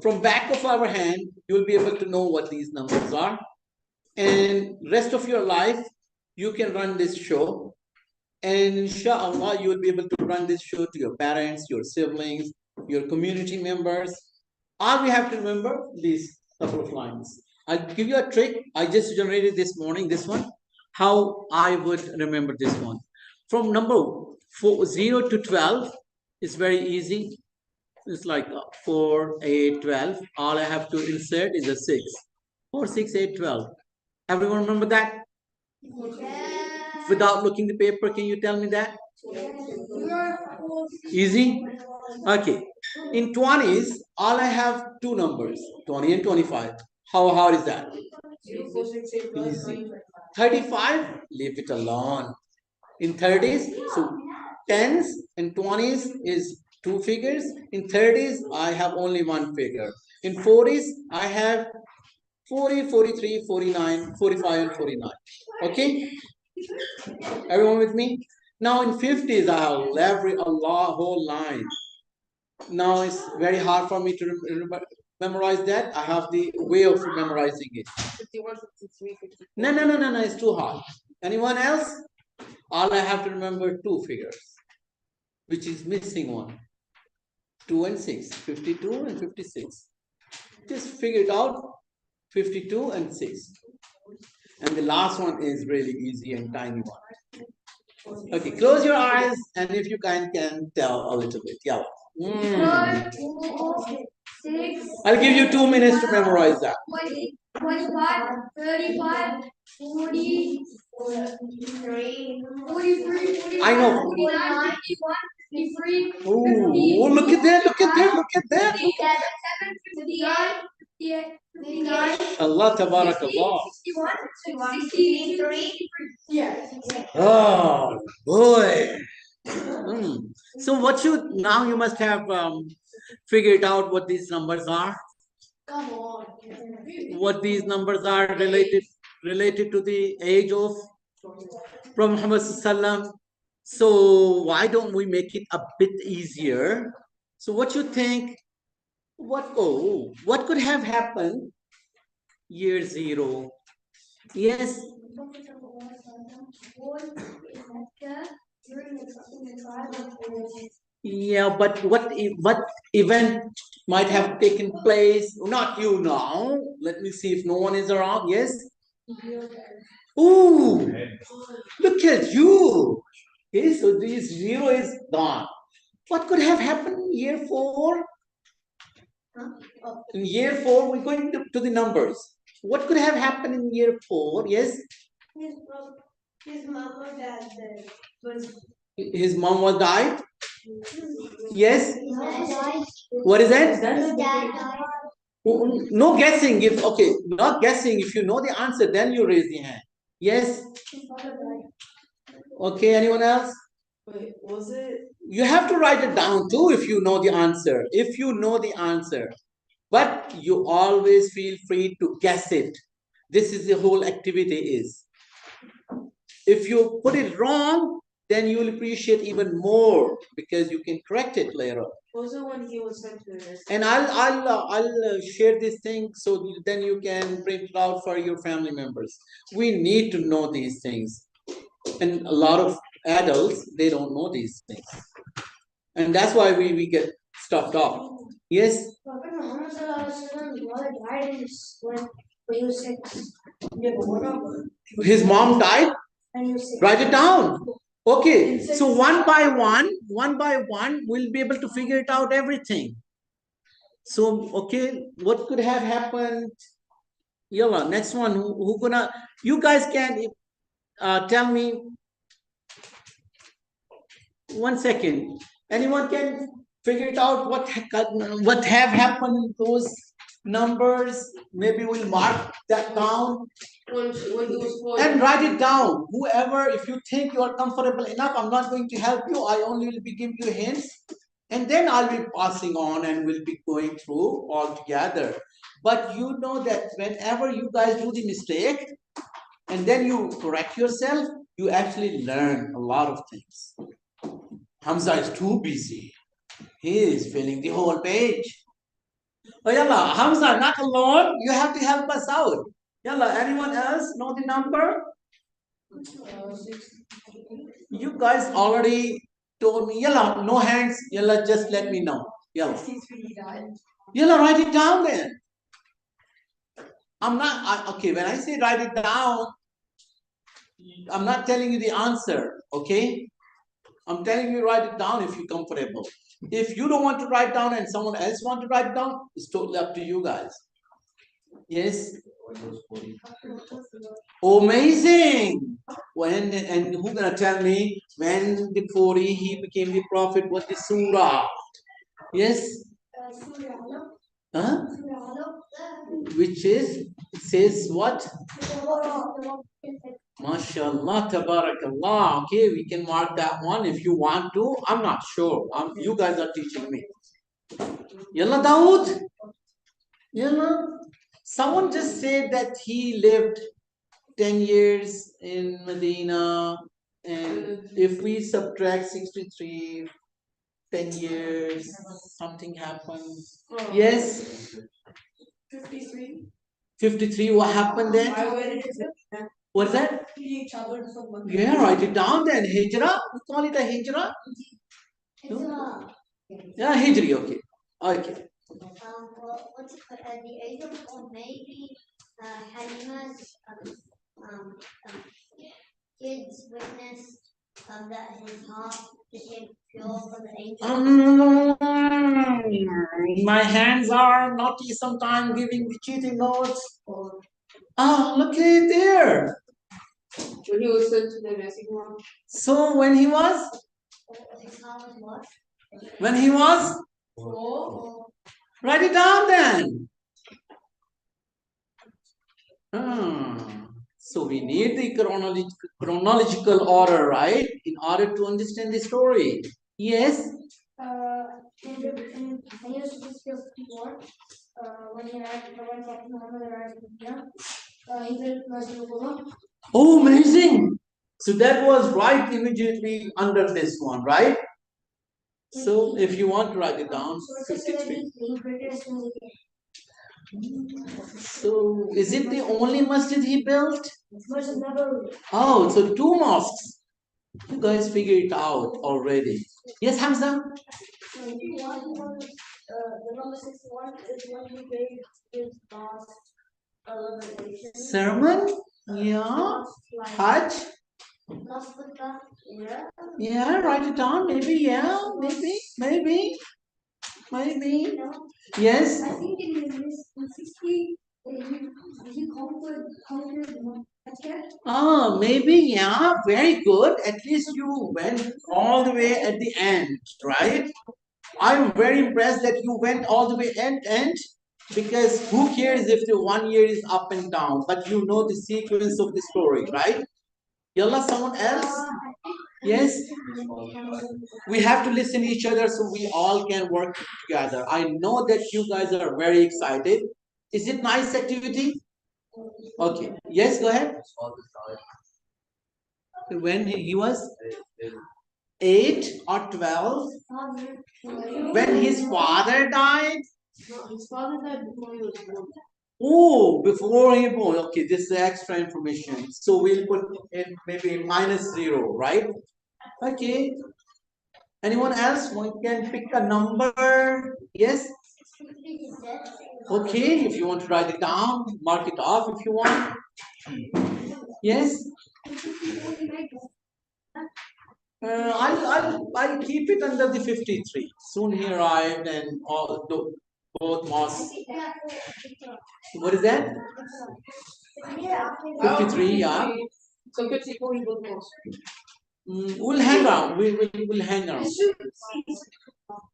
from back of our hand, you will be able to know what these numbers are. And rest of your life, you can run this show. And inshallah, you will be able to run this show to your parents, your siblings, your community members. All we have to remember these couple of lines. I'll give you a trick. I just generated this morning, this one, how I would remember this one. From number 0 to 12 is very easy. It's like 4, 8, 12. All I have to insert is a 6. 4, 6, 8, 12. Everyone remember that? Without looking the paper, can you tell me that? Easy? Okay. In 20s, all I have two numbers, 20 and 25. How hard is that? Easy. 35, leave it alone. In 30s, so 10s and 20s is two figures. In 30s, I have only one figure. In 40s, I have 40, 43, 49, 45, and 49. Okay? Everyone with me? Now in 50s, I have whole line. Now it's very hard for me to memorize that. I have the way of memorizing it. 51, 53, 54. No, it's too hard. Anyone else? All I have to remember two figures, which is missing one. 2 and 6, 52 and 56. Just figure it out, 52 and 6. And the last one is really easy and tiny one. Okay, close your eyes, and if you can tell a little bit. Yeah. 6. I'll give you 2 minutes to memorize that. 25, 35, 40, 43, 43, I know. 49, 51, 53, Oh, look at that, look at that, look at that. 57, 59, 59, Allah tabarakallah. 61, 63. Yeah. Oh boy. So what now you must have figured out what these numbers are. Come on. What these numbers are related to the age of Prophet Muhammad Sallam. So why don't we make it a bit easier? So what you think? What could have happened? Year 0. Yes. Yeah, but what event might have taken place? Not you now. Let me see if no one is around. Yes. Ooh, look at you. Okay, so this 0 is gone. What could have happened in year 4? In year 4, we're going to the numbers. What could have happened in year 4? Yes. His mom or dad was. His mom was died. Yes. What is that? No guessing. Not guessing. If you know the answer, then you raise the hand. Yes. Okay. Anyone else? Wait, was it? You have to write it down too if you know the answer. If you know the answer, but you always feel free to guess it. This is the whole activity is. If you put it wrong, then you will appreciate even more because you can correct it later. Also, when he was sent to this. And I'll share this thing so then you can print it out for your family members. We need to know these things, and a lot of adults they don't know these things, and that's why we get stuffed up. Yes. Prophet Muhammad Sallallahu mother died when he was 6. His mom died. And he was 6. Write it down. Okay, so one by one, we'll be able to figure it out everything. So, okay, what could have happened? Yalla, next one. Who gonna? You guys can tell me. 1 second. Anyone can figure it out? What have happened in those numbers? Maybe we'll mark that down and write it down. Whoever, if you think you are comfortable enough, I'm not going to help you. I only will be giving you hints, and then I'll be passing on and we'll be going through all together. But you know that whenever you guys do the mistake and then you correct yourself, you actually learn a lot of things. Hamza is too busy. He is filling the whole page. Oh, yalla, Hamza, not alone. You have to help us out. Yalla, anyone else know the number? You guys already told me. Yalla, no hands. Yalla, just let me know. Yalla. Yalla, write it down then. Okay, when I say write it down, I'm not telling you the answer, okay? I'm telling you write it down if you're comfortable. If you don't want to write down and someone else want to write down, it's totally up to you guys. Yes? Amazing! And who gonna tell me when the 40 he became the prophet, what the surah? Yes? Huh? Which is, it says what? MashaAllah, tabarakallah. Okay, we can mark that one if you want to. I'm not sure. You guys are teaching me. Yalla Dawood. Yalla. Someone just said that he lived 10 years in Medina, and if we subtract 63, 10 years, something happens. Yes? 53. 53, what happened then? What's that? Yeah, write it down then. Hijrah? We call it a hijrah? No? Yeah, hijri, okay. Okay. What's the age of, or maybe Halima's kids witnessed that his heart became pure for the angels? My hands are naughty sometimes giving the cheating notes. Oh, look at it there. When he was sent to the nursing home. So when he was? His heart was what? When he was? Write it down then. So we need the chronological order, right? In order to understand the story. Yes? In Yusuf's 54, when he arrived, when Prophet Muhammad arrived in Medina, he built Masjid al-Quba. Oh, amazing. So that was right immediately under this one, right? So if you want to write it down, 53. So is it the only masjid he built? Oh, so 2 mosques. You guys figure it out already. Yes, Hamza? The number 61 is when he gave his last Sermon? Yeah. Hajj? last khutbah. Yeah. Yeah, write it down. Maybe, yeah. Maybe. Yes. I think in 60, he conquered Mecca. Oh, maybe, yeah. Very good. At least you went all the way at the end, right? I'm very impressed that you went all the way end, because who cares if the 1 year is up and down, but you know the sequence of the story, right? Yalla, someone else? Yes? We have to listen to each other so we all can work together. I know that you guys are very excited. Is it nice activity? Okay. Yes, go ahead. When he was 8 or 12, when his father died. No, his father died before he was born. Oh, before he born. Okay, this is extra information. So we'll put in maybe -0, right? Okay. Anyone else? One can pick a number. Yes? Okay, if you want to write it down, mark it off if you want. Yes? I'll keep it under the 53. Soon he arrived and all both mosques. What is that? Yeah. 53, yeah. So 54 you go most. We'll hang around. We'll hang around.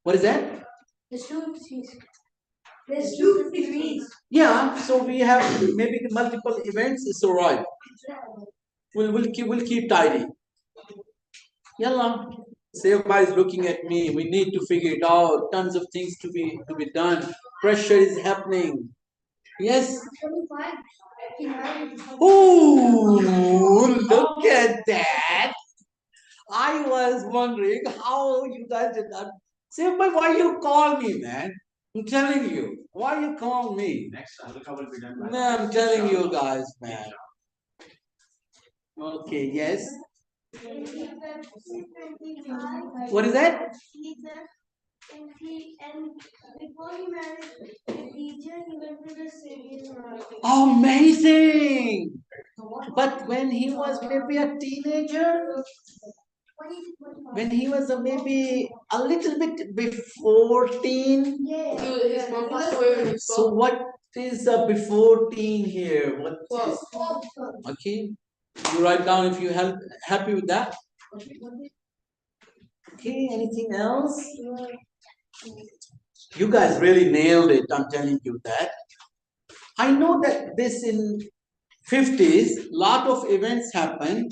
What is that? There's two fees. There's two fees. Yeah, so we have maybe multiple events. It's all right. We'll keep tidy. Yalla. So everybody's looking at me. We need to figure it out. Tons of things to be done. Pressure is happening. Yes. 25. Oh, look at that. I was wondering how you guys did that. Say, but why you call me, man? I'm telling you. Why you call me? Next, Halaqa will be done by. Man, I'm telling you guys, man. Okay, yes. What is that? And before he married the teacher, he went to the city. Amazing. But when he was maybe a teenager, when he was maybe a little bit before teen. Yeah. His mom passed away when he was So what is before teen here? What is, 12. okay? You write down if you happy with that. Okay, anything else? You guys really nailed it, I'm telling you that. I know that this in 50s, lot of events happened.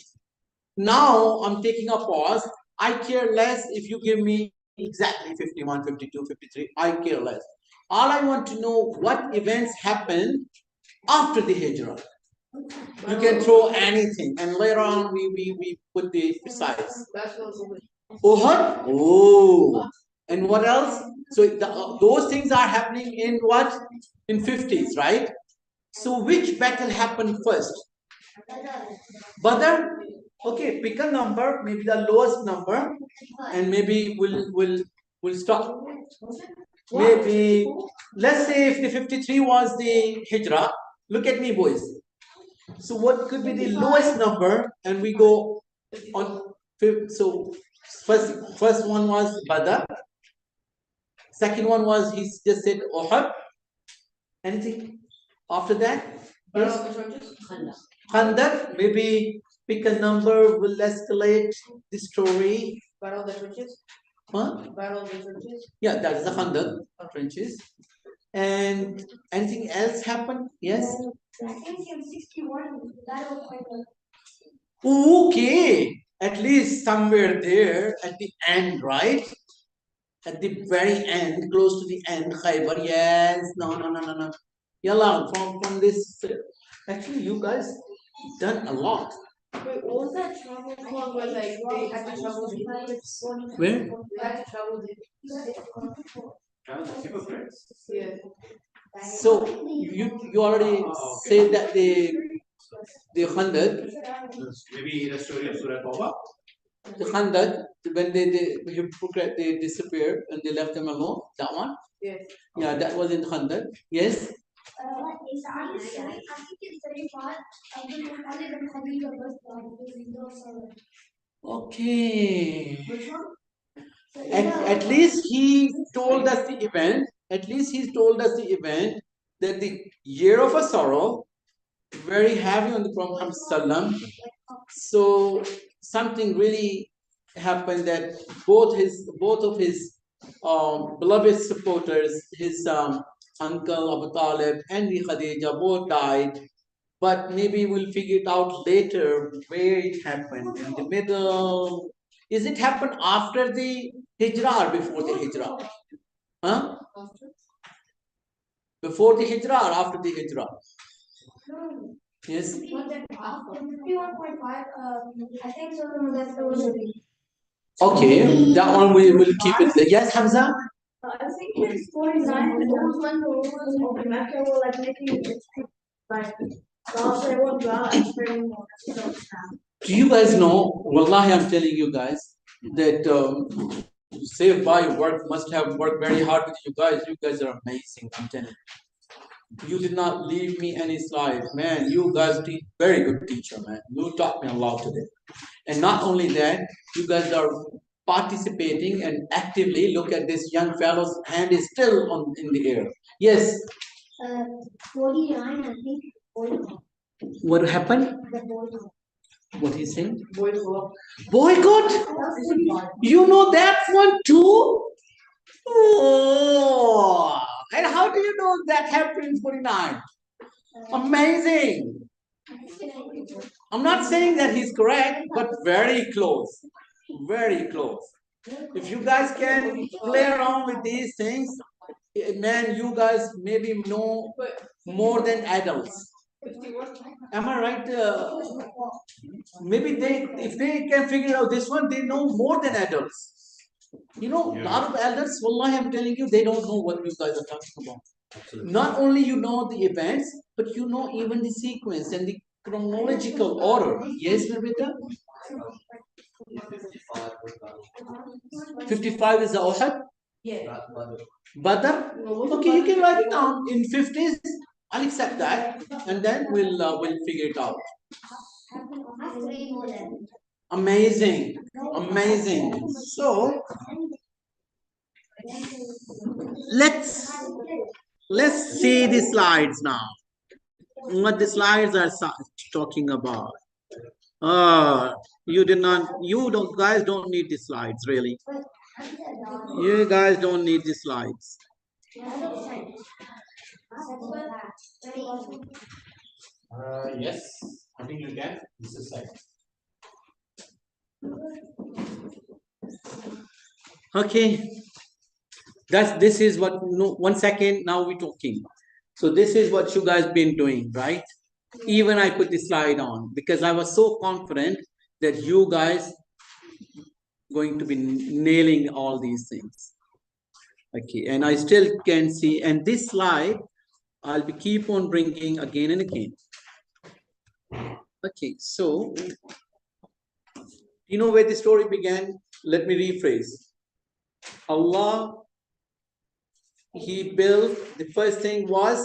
Now I'm taking a pause. I care less if you give me exactly 51, 52, 53. I care less. All I want to know what events happened after the Hijrah. You can throw anything, and later on we put the precise. That's what was Uhud? Oh. And what else? So those things are happening in what? In 50s, right? So which battle happened first? Badr? Okay, pick a number, maybe the lowest number, and maybe we'll stop. Maybe let's say if the 53 was the Hijrah, look at me, boys. So what could be the lowest number? And we go on. So first one was Badr. Second one was he just said Uhud. Anything after that? Yes. Khandak, maybe pick a number, will escalate the story. Battle of the trenches. Huh? Battle of the trenches. Yeah, that is the Khandak trenches. And anything else happened? Yes. I think in 61, that was quite good. Okay, at least somewhere there at the end, right? At the very end, close to the end, Khaybar. Yes. No. Yalla, from this. Actually, you guys done a lot. Wait, what was that travel called where like they had to travel? Where? They had to travel. Hypocrites. Yeah. So you already said that the Khandaq, Maybe the story of Surah Tawbah. the Khandaq, when the hypocrite they disappeared and they left them alone. That one. Yes. Yeah, that was in Khandaq. Yes. I think it's very far. Okay. Which one? At least he told us the event. At least he told us the event that the year of a sorrow, very heavy on the Prophet Muhammad. So something really happened that both of his beloved supporters, his uncle Abu Talib and the Khadija both died. But maybe we'll figure it out later where it happened. In the middle. Is it happened after the Hijrah or before the Hijrah? Huh? Before the Hijrah or after the Hijrah? Yes. 51.5, I think so. That's the one. Okay, that one we will keep it there. Yes, Hamza? I think it's 49. Those when the rules of Mecca were like making it like God said what God is very more. Do you guys know? Wallahi, I'm telling you guys that Save by work must have worked very hard with you guys. You guys are amazing. I'm telling you. You did not leave me any slides, man. You guys teach very good teacher, man. You taught me a lot today. And not only that, you guys are participating and actively. Look at this young fellow's hand is still in the air. Yes. 49, I think. What happened? The boycott. What he's saying? Boycott. Boycott? You know that one too? Oh, and how do you know that happened in 49? Amazing. I'm not saying that he's correct, but very close. Very close. If you guys can play around with these things, man, you guys maybe know more than adults. Am I right? Maybe if they can figure out this one, they know more than adults. You know, a lot of elders, wallahi, I'm telling you, they don't know what you guys are talking about. Not only you know the events, but you know even the sequence and the chronological order. Yes, Nabita? 55 is the Uhud? Yeah. Badr? Okay, you can write it down in 50s. I'll accept that, and then we'll figure it out. Amazing, amazing. So let's see the slides now. What the slides are talking about. You don't guys don't need the slides really. You guys don't need the slides. Yes, I think you can. This is like. Okay. This is what, no, 1 second, now we're talking. So this is what you guys been doing, right? Even I put the slide on because I was so confident that you guys going to be nailing all these things. Okay, and I still can see, and this slide I'll be keep on bringing again and again. Okay, so you know where the story began? Let me rephrase. Allah, He built, the first thing was,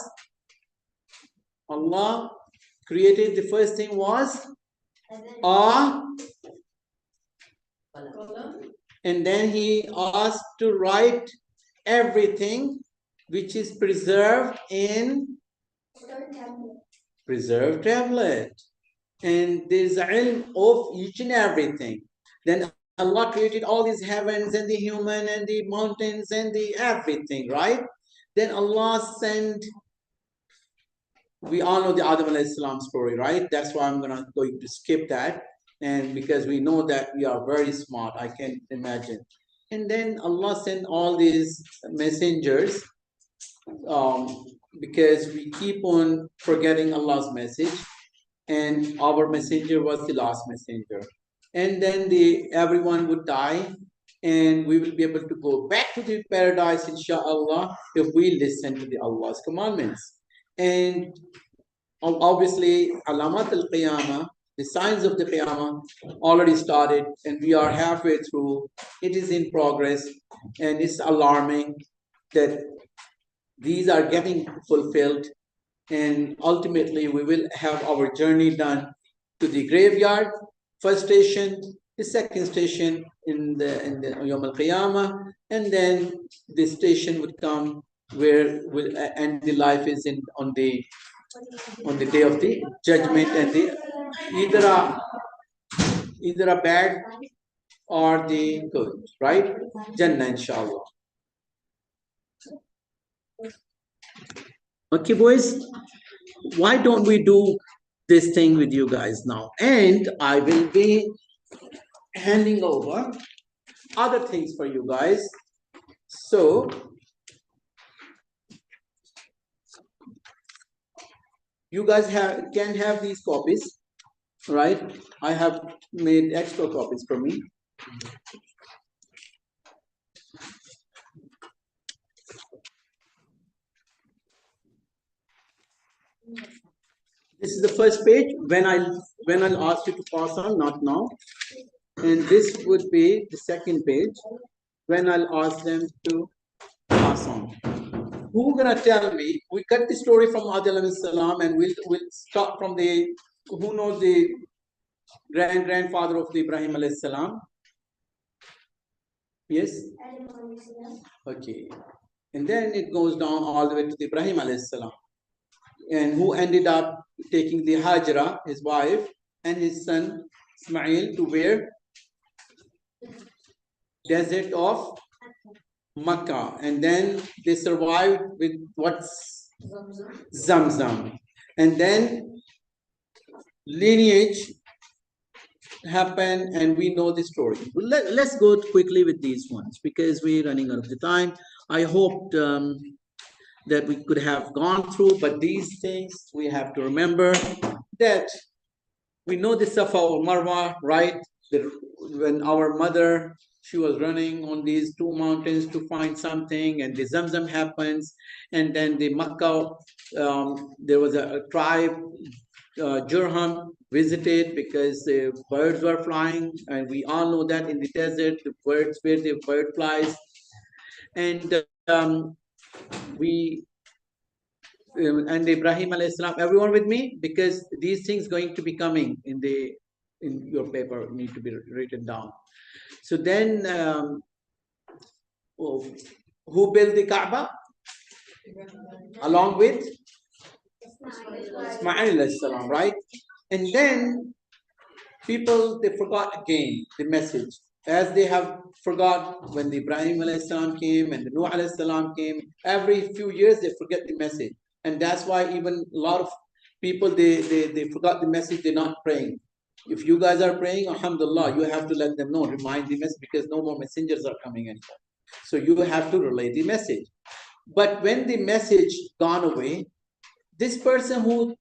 Allah created, the first thing was and then He asked to write everything which is preserved in preserved tablet. And there's ilm of each and everything. Then Allah created all these heavens and the human and the mountains and the everything, right? Then Allah sent, we all know the Adam alayhi salam story, right? That's why I'm going to skip that. And because we know that we are very smart, I can imagine. And then Allah sent all these messengers because we keep on forgetting Allah's message. And our messenger was the last messenger. And then everyone would die, and we will be able to go back to the paradise, inshallah, if we listen to the Allah's commandments. And obviously, alamat al-qiyamah, the signs of the qiyamah already started, and we are halfway through. It is in progress, and it's alarming that these are getting fulfilled. And ultimately, we will have our journey done to the graveyard, first station, the second station in the Yawm al-Qiyamah, and then the station would come where and the life is on the day of the judgment, and either a bad or the good, right? Jannah, inshallah. Okay, boys, why don't we do this thing with you guys now? And I will be handing over other things for you guys. So you guys can have these copies, right? I have made extra copies for me. This is the first page when I'll ask you to pass on, not now. And this would be the second page when I'll ask them to pass on. Who gonna tell me? We cut the story from Adam alayhi salam, and we'll start from the who knows the grandfather of the Ibrahim alayhi salam. Yes. Adam alayhi salam. Okay. And then it goes down all the way to Ibrahim alayhi salam, and who ended up taking the Hajra, his wife, and his son Ismail to where? Desert of Makkah. And then they survived with what's Zamzam. And then lineage happened, and we know the story. Let's go quickly with these ones because we're running out of the time. I hoped that we could have gone through, but these things we have to remember that we know the Safa or Marwa, right? When our mother, she was running on these two mountains to find something, and the Zamzam happens, and then the Makkah, there was a tribe, Jurham visited because the birds were flying, and we all know that in the desert, the birds where the bird flies, and we and Ibrahim alayhi salam. Everyone with me, because these things going to be coming in your paper, need to be written down. So then, who built the Kaaba along with Ismail alayhi salam, right? And then people, they forgot again the message, as they have forgot when the Ibrahim alayhi salam came and the Nuh alayhi salam came. Every few years they forget the message, and that's why even a lot of people, they forgot the message. They're not praying. If you guys are praying, alhamdulillah, you have to let them know, remind the message, because no more messengers are coming anymore. So you have to relay the message. But when the message gone away, this person who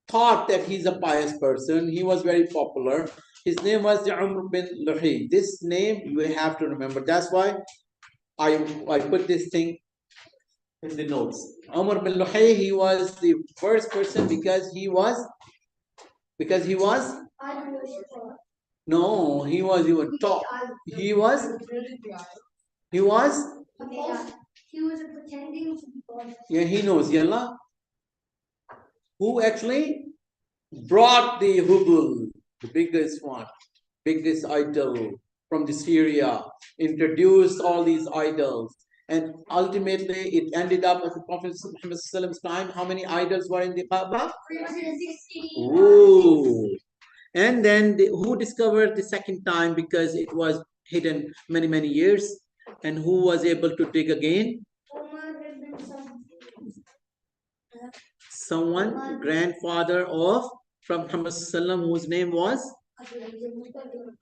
thought that he's a pious person, he was very popular. His name was Umar bin Luhay. This name you have to remember. That's why I put this thing in the notes. Umar bin Luhay, he was the first person because he was Idol worshipper. no, he was even top. He was He was a pretending to be God. yeah, he knows Yalla. Who actually brought the Hubal, the biggest one, biggest idol from the Syria, introduced all these idols. And ultimately, it ended up at the Prophet Muhammad's time. How many idols were in the Kaaba? 360. Ooh. And then who discovered the second time, because it was hidden many, many years? And who was able to dig again? Omar ibn Saad. Someone, grandfather of from Muhammad Sallam, whose name was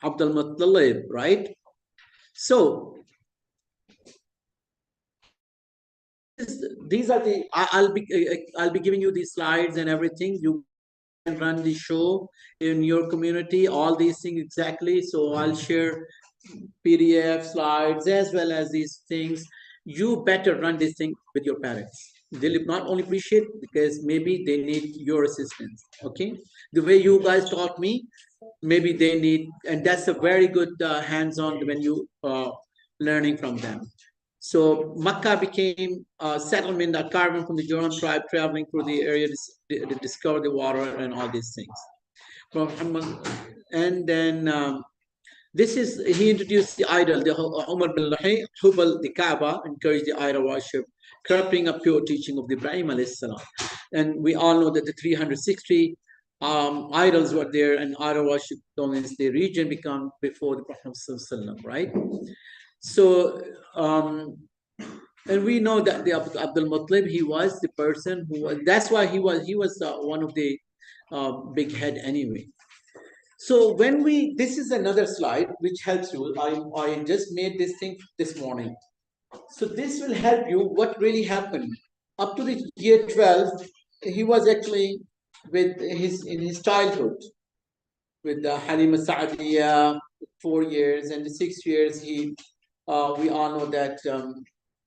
Abdul Muttalib, right? So these are the I'll be giving you these slides and everything. You can run the show in your community, all these things exactly. So I'll share PDF slides as well as these things. You better run this thing with your parents. They'll not only appreciate, because maybe they need your assistance. Okay, the way you guys taught me, maybe they need, and that's a very good hands-on when you learning from them. So Makkah became a settlement, a caravan from the Jordan tribe traveling through the area to discover the water and all these things. And then this is, he introduced the idol, the Umar bin Lahi, Hubal, the Kaaba, encouraged the idol worship, corrupting a pure teaching of the Ibrahim alayhi salam. And we all know that the 360 idols were there, and idol worship dominates the region become before the Prophet sallam, right? So, and we know that the Abdul Muttalib, he was the person who was, that's why he was one of the big head anyway. So when this is another slide which helps you. I just made this thing this morning. So this will help you what really happened. Up to the year 12, he was actually in his childhood with Halima Sa'diya, 4 years, and the 6 years we all know that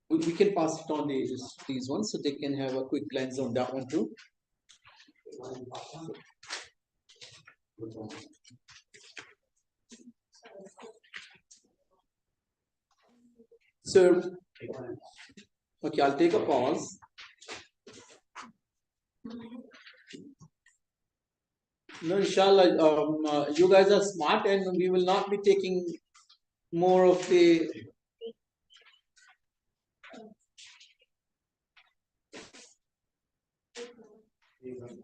we can pass it on these ones so they can have a quick glance on that one too. So, okay, I'll take a pause. No, inshallah, you guys are smart, and we will not be taking more of the Anybody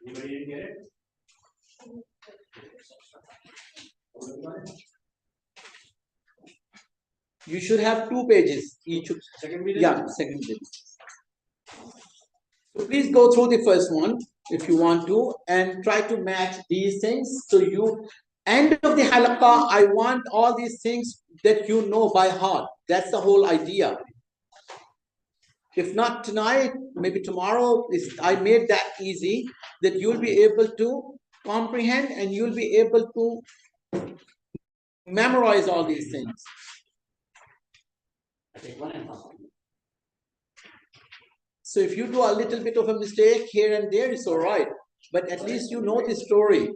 didn't get it? You should have 2 pages each. Second video? Yeah, second page. So please go through the first one if you want to and try to match these things. So you, end of the halaqa, I want all these things that you know by heart. That's the whole idea. If not tonight, maybe tomorrow, I made that easy that you'll be able to comprehend and you'll be able to memorize all these things. Take one and pass. So if you do a little bit of a mistake here and there, it's all right. But at least you know the story,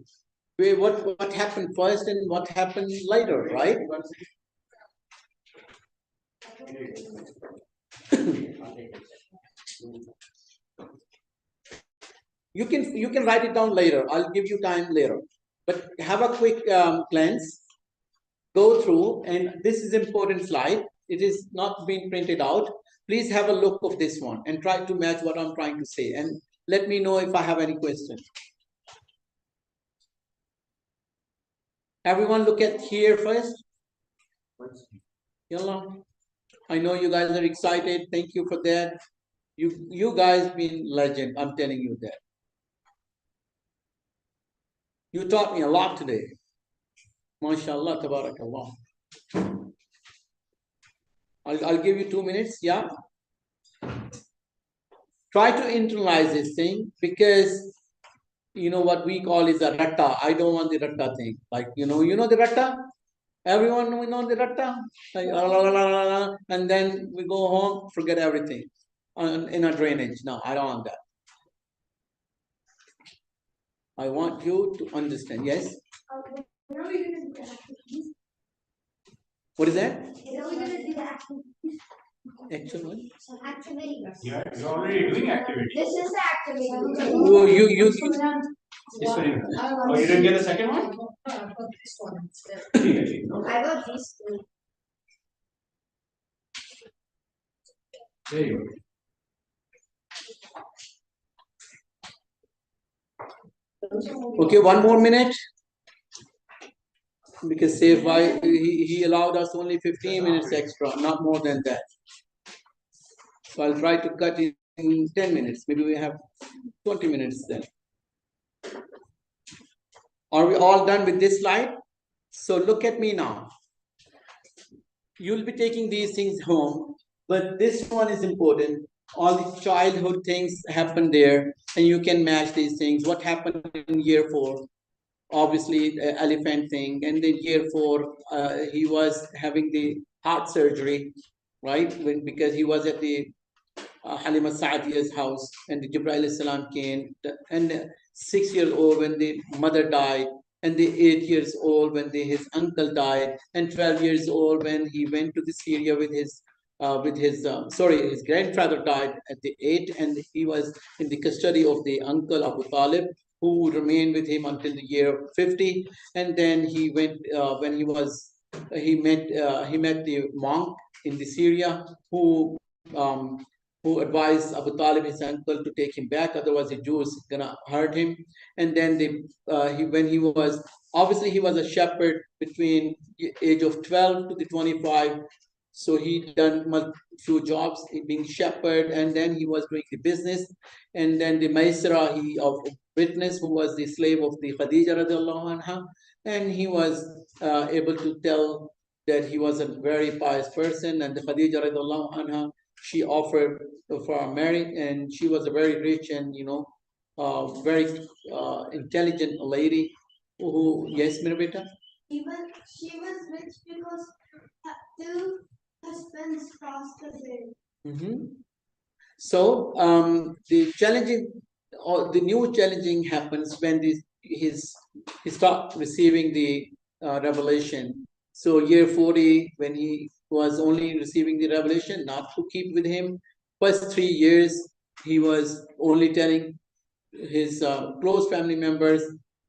where what happened first and what happened later, right? You can write it down later. I'll give you time later. But have a quick glance, go through, and this is important slide. It is not being printed out. Please have a look of this one and try to match what I'm trying to say. And let me know if I have any questions. Everyone look at here first. Yalla. I know you guys are excited. Thank you for that. You guys been legend. I'm telling you that. You taught me a lot today. MashaAllah, tabarakallah. I'll give you 2 minutes, yeah? Try to internalize this thing because you know what we call is a ratta. I don't want the ratta thing. Like, you know the ratta? Everyone we know the ratta? Like, and then we go home, forget everything in a drainage. No, I don't want that. I want you to understand. Yes? When are we going to do the activities? What is that? When are we going to do the activities? Actually, Activity. Yeah, you're already doing activity. This is the activity. you This one. Oh, you didn't get the second one? I got this one instead. I got these two. There you go. okay, 1 more minute. Because say why he allowed us only 15 minutes extra, not more than that. So I'll try to cut in 10 minutes. Maybe we have 20 minutes then. Are we all done with this slide? So look at me now. You'll be taking these things home, but this one is important. All the childhood things happen there, and you can match these things. What happened in year 4? Obviously, the elephant thing. And then year 4, he was having the heart surgery, right? Because he was at the Halima Saadiya's house, and the Jibreel salam came, and 6 years old when the mother died, and the 8 years old when his uncle died, and 12 years old when he went to the Syria with his his grandfather died at the 8, and he was in the custody of the uncle Abu Talib, who remained with him until the year 50, and then he went when he met the monk in the Syria who advised Abu Talib, his uncle, to take him back, otherwise the Jews gonna hurt him. And then when he was obviously he was a shepherd between age of 12 to the 25. So he done a few jobs, being shepherd, and then he was doing the business. And then the Maisra of witness, who was the slave of the Khadija radiallahu anha, and he was able to tell that he was a very pious person. And the Khadija radiallahu anha, she offered for marriage, and she was a very rich and very intelligent lady. Who yes, Mirabeta? She was rich because two husbands passed away. So the challenging or the new challenging happens when he start receiving the revelation. So year 40, when he was only receiving the revelation, not to keep with him. First 3 years, he was only telling his close family members.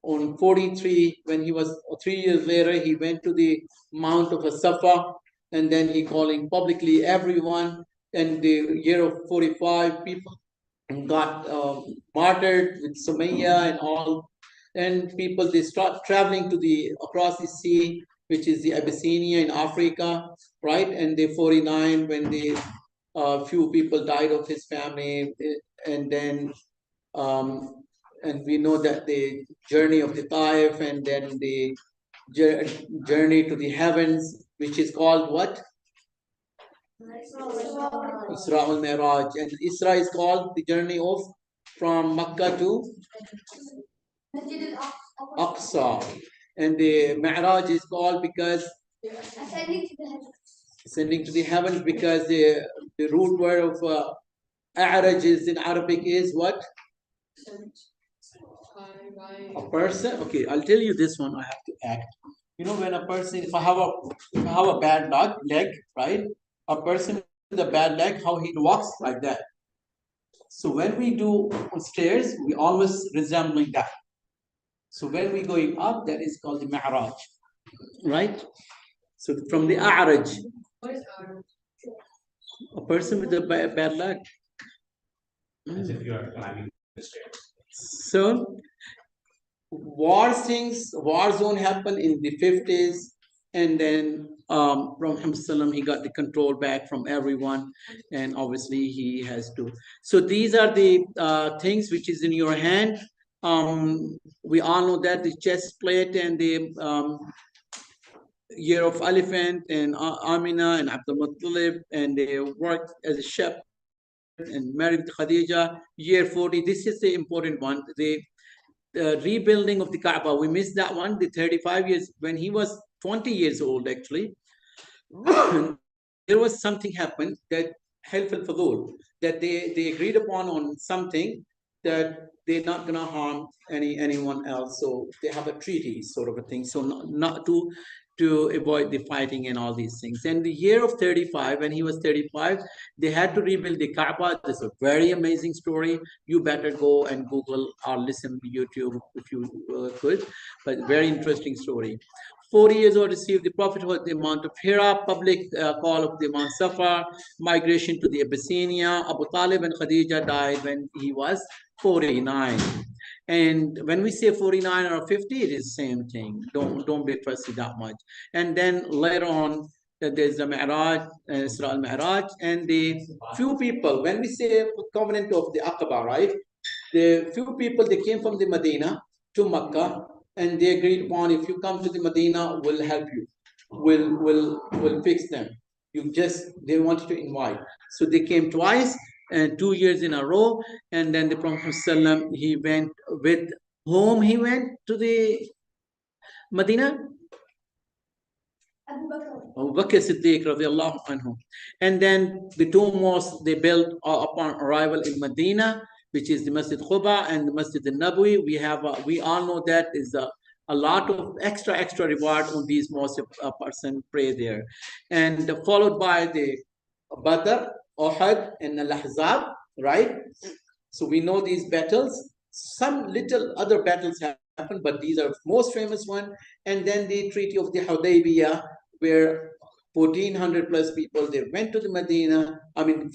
On 43, when he was 3 years later, he went to the Mount of Safa, and then he calling publicly everyone. and the year of 45, people got martyred with Sumaya and all, and people they start traveling to the across the sea, which is the Abyssinia in Africa, right? And the 49 when the few people died of his family, and then um, and we know that the journey of the Taif, and then the journey to the heavens, which is called what? Isra al Miraj. And Isra is called the journey of from Makkah to Aqsa. And the Mi'raj is called because ascending to the heavens, because the root word of A'raj is in Arabic is what? A person. Okay, I'll tell you this one. I have to act. You know, when a person, if I have a bad leg, right? A person with a bad leg, how he walks like that. So when we do stairs, we always resembling that. So when we going up, that is called the Mi'raj, right? So from the A'raj, a person with a bad leg. As if you are climbing the stairs. So war zone happened in the 50s, and then Prophet Muhammad he got the control back from everyone, and obviously he has to. So these are the things which is in your hand. We all know that the chest plate and the year of elephant and Amina and Abdul Muttalib, and they worked as a shepherd and married Khadija. Year 40. This is the important one. The rebuilding of the Kaaba. We missed that one. The 35 years when he was 20 years old, actually. There was something happened that Hilf al-Fadul, that they agreed upon on something that they're not gonna harm anyone else. So they have a treaty sort of a thing. So not to avoid the fighting and all these things. And the year of 35, when he was 35, they had to rebuild the Kaaba. This is a very amazing story. You better go and Google or listen to YouTube if you could. But very interesting story. 40 years old, received the prophethood, the Mount of Hira, public call of the Mount Safar, migration to the Abyssinia. Abu Talib and Khadija died when he was 49. And when we say 49 or 50, it is same thing. Don't be fussy that much. And then later on, there's the Mi'raj, Isra al-Mi'raj, and the few people, when we say covenant of the Aqaba, right? The few people, they came from the Medina to Makkah, and they agreed upon, if you come to the Medina, we'll help you. We'll fix them. They wanted to invite. So they came twice, and 2 years in a row. And then the Prophet ﷺ, he went with whom he went to the Medina? Abu Bakr Siddiq radiallahu anhu. And then the two mosques they built upon arrival in Medina, which is the Masjid Quba and the Masjid al-Nabawi. We all know that is a lot of extra reward on these mosques if a person pray there. And followed by the Badr, Uhud, and Al-Ahzab, right? So we know these battles. Some little other battles happened, but these are most famous one. And then the Treaty of the Hudaybiyah, where 1400 plus people, they went to the Medina,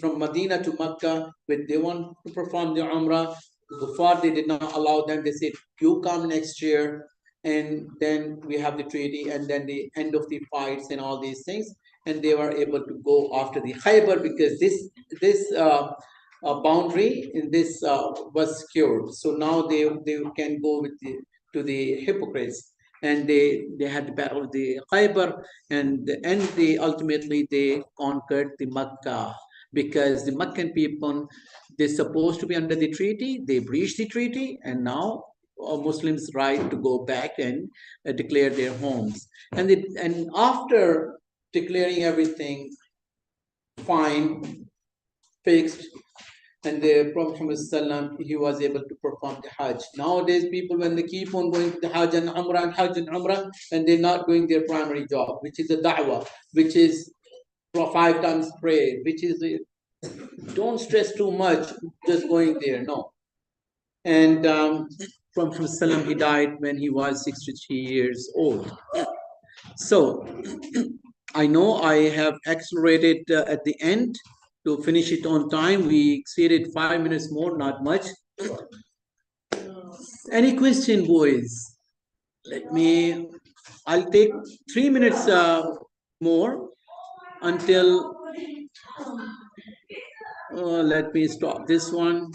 from Medina to Makkah, when they want to perform the Umrah. Before they did not allow them, they said, you come next year. And then we have the treaty, and then the end of the fights and all these things. And they were able to go after the Khaybar, because this boundary in this was secured. So now they can go to the hypocrites, and they had the battle of the Khaybar, and they ultimately they conquered the Makkah, because the Meccan people, they're supposed to be under the treaty, they breached the treaty, and now Muslims right to go back and declare their homes. And after declaring everything fine, fixed, and the Prophet Muhammad he was able to perform the Hajj. Nowadays, people, when they keep on going to the Hajj and Umrah, and they're not doing their primary job, which is the da'wah, which is 5 times pray, which is don't stress too much, just going there, no. And Prophet Muhammad he died when he was 63 years old. So I know I have accelerated at the end, to finish it on time. We exceeded 5 minutes more, not much. Any question, boys? I'll take 3 minutes more until, let me stop this one.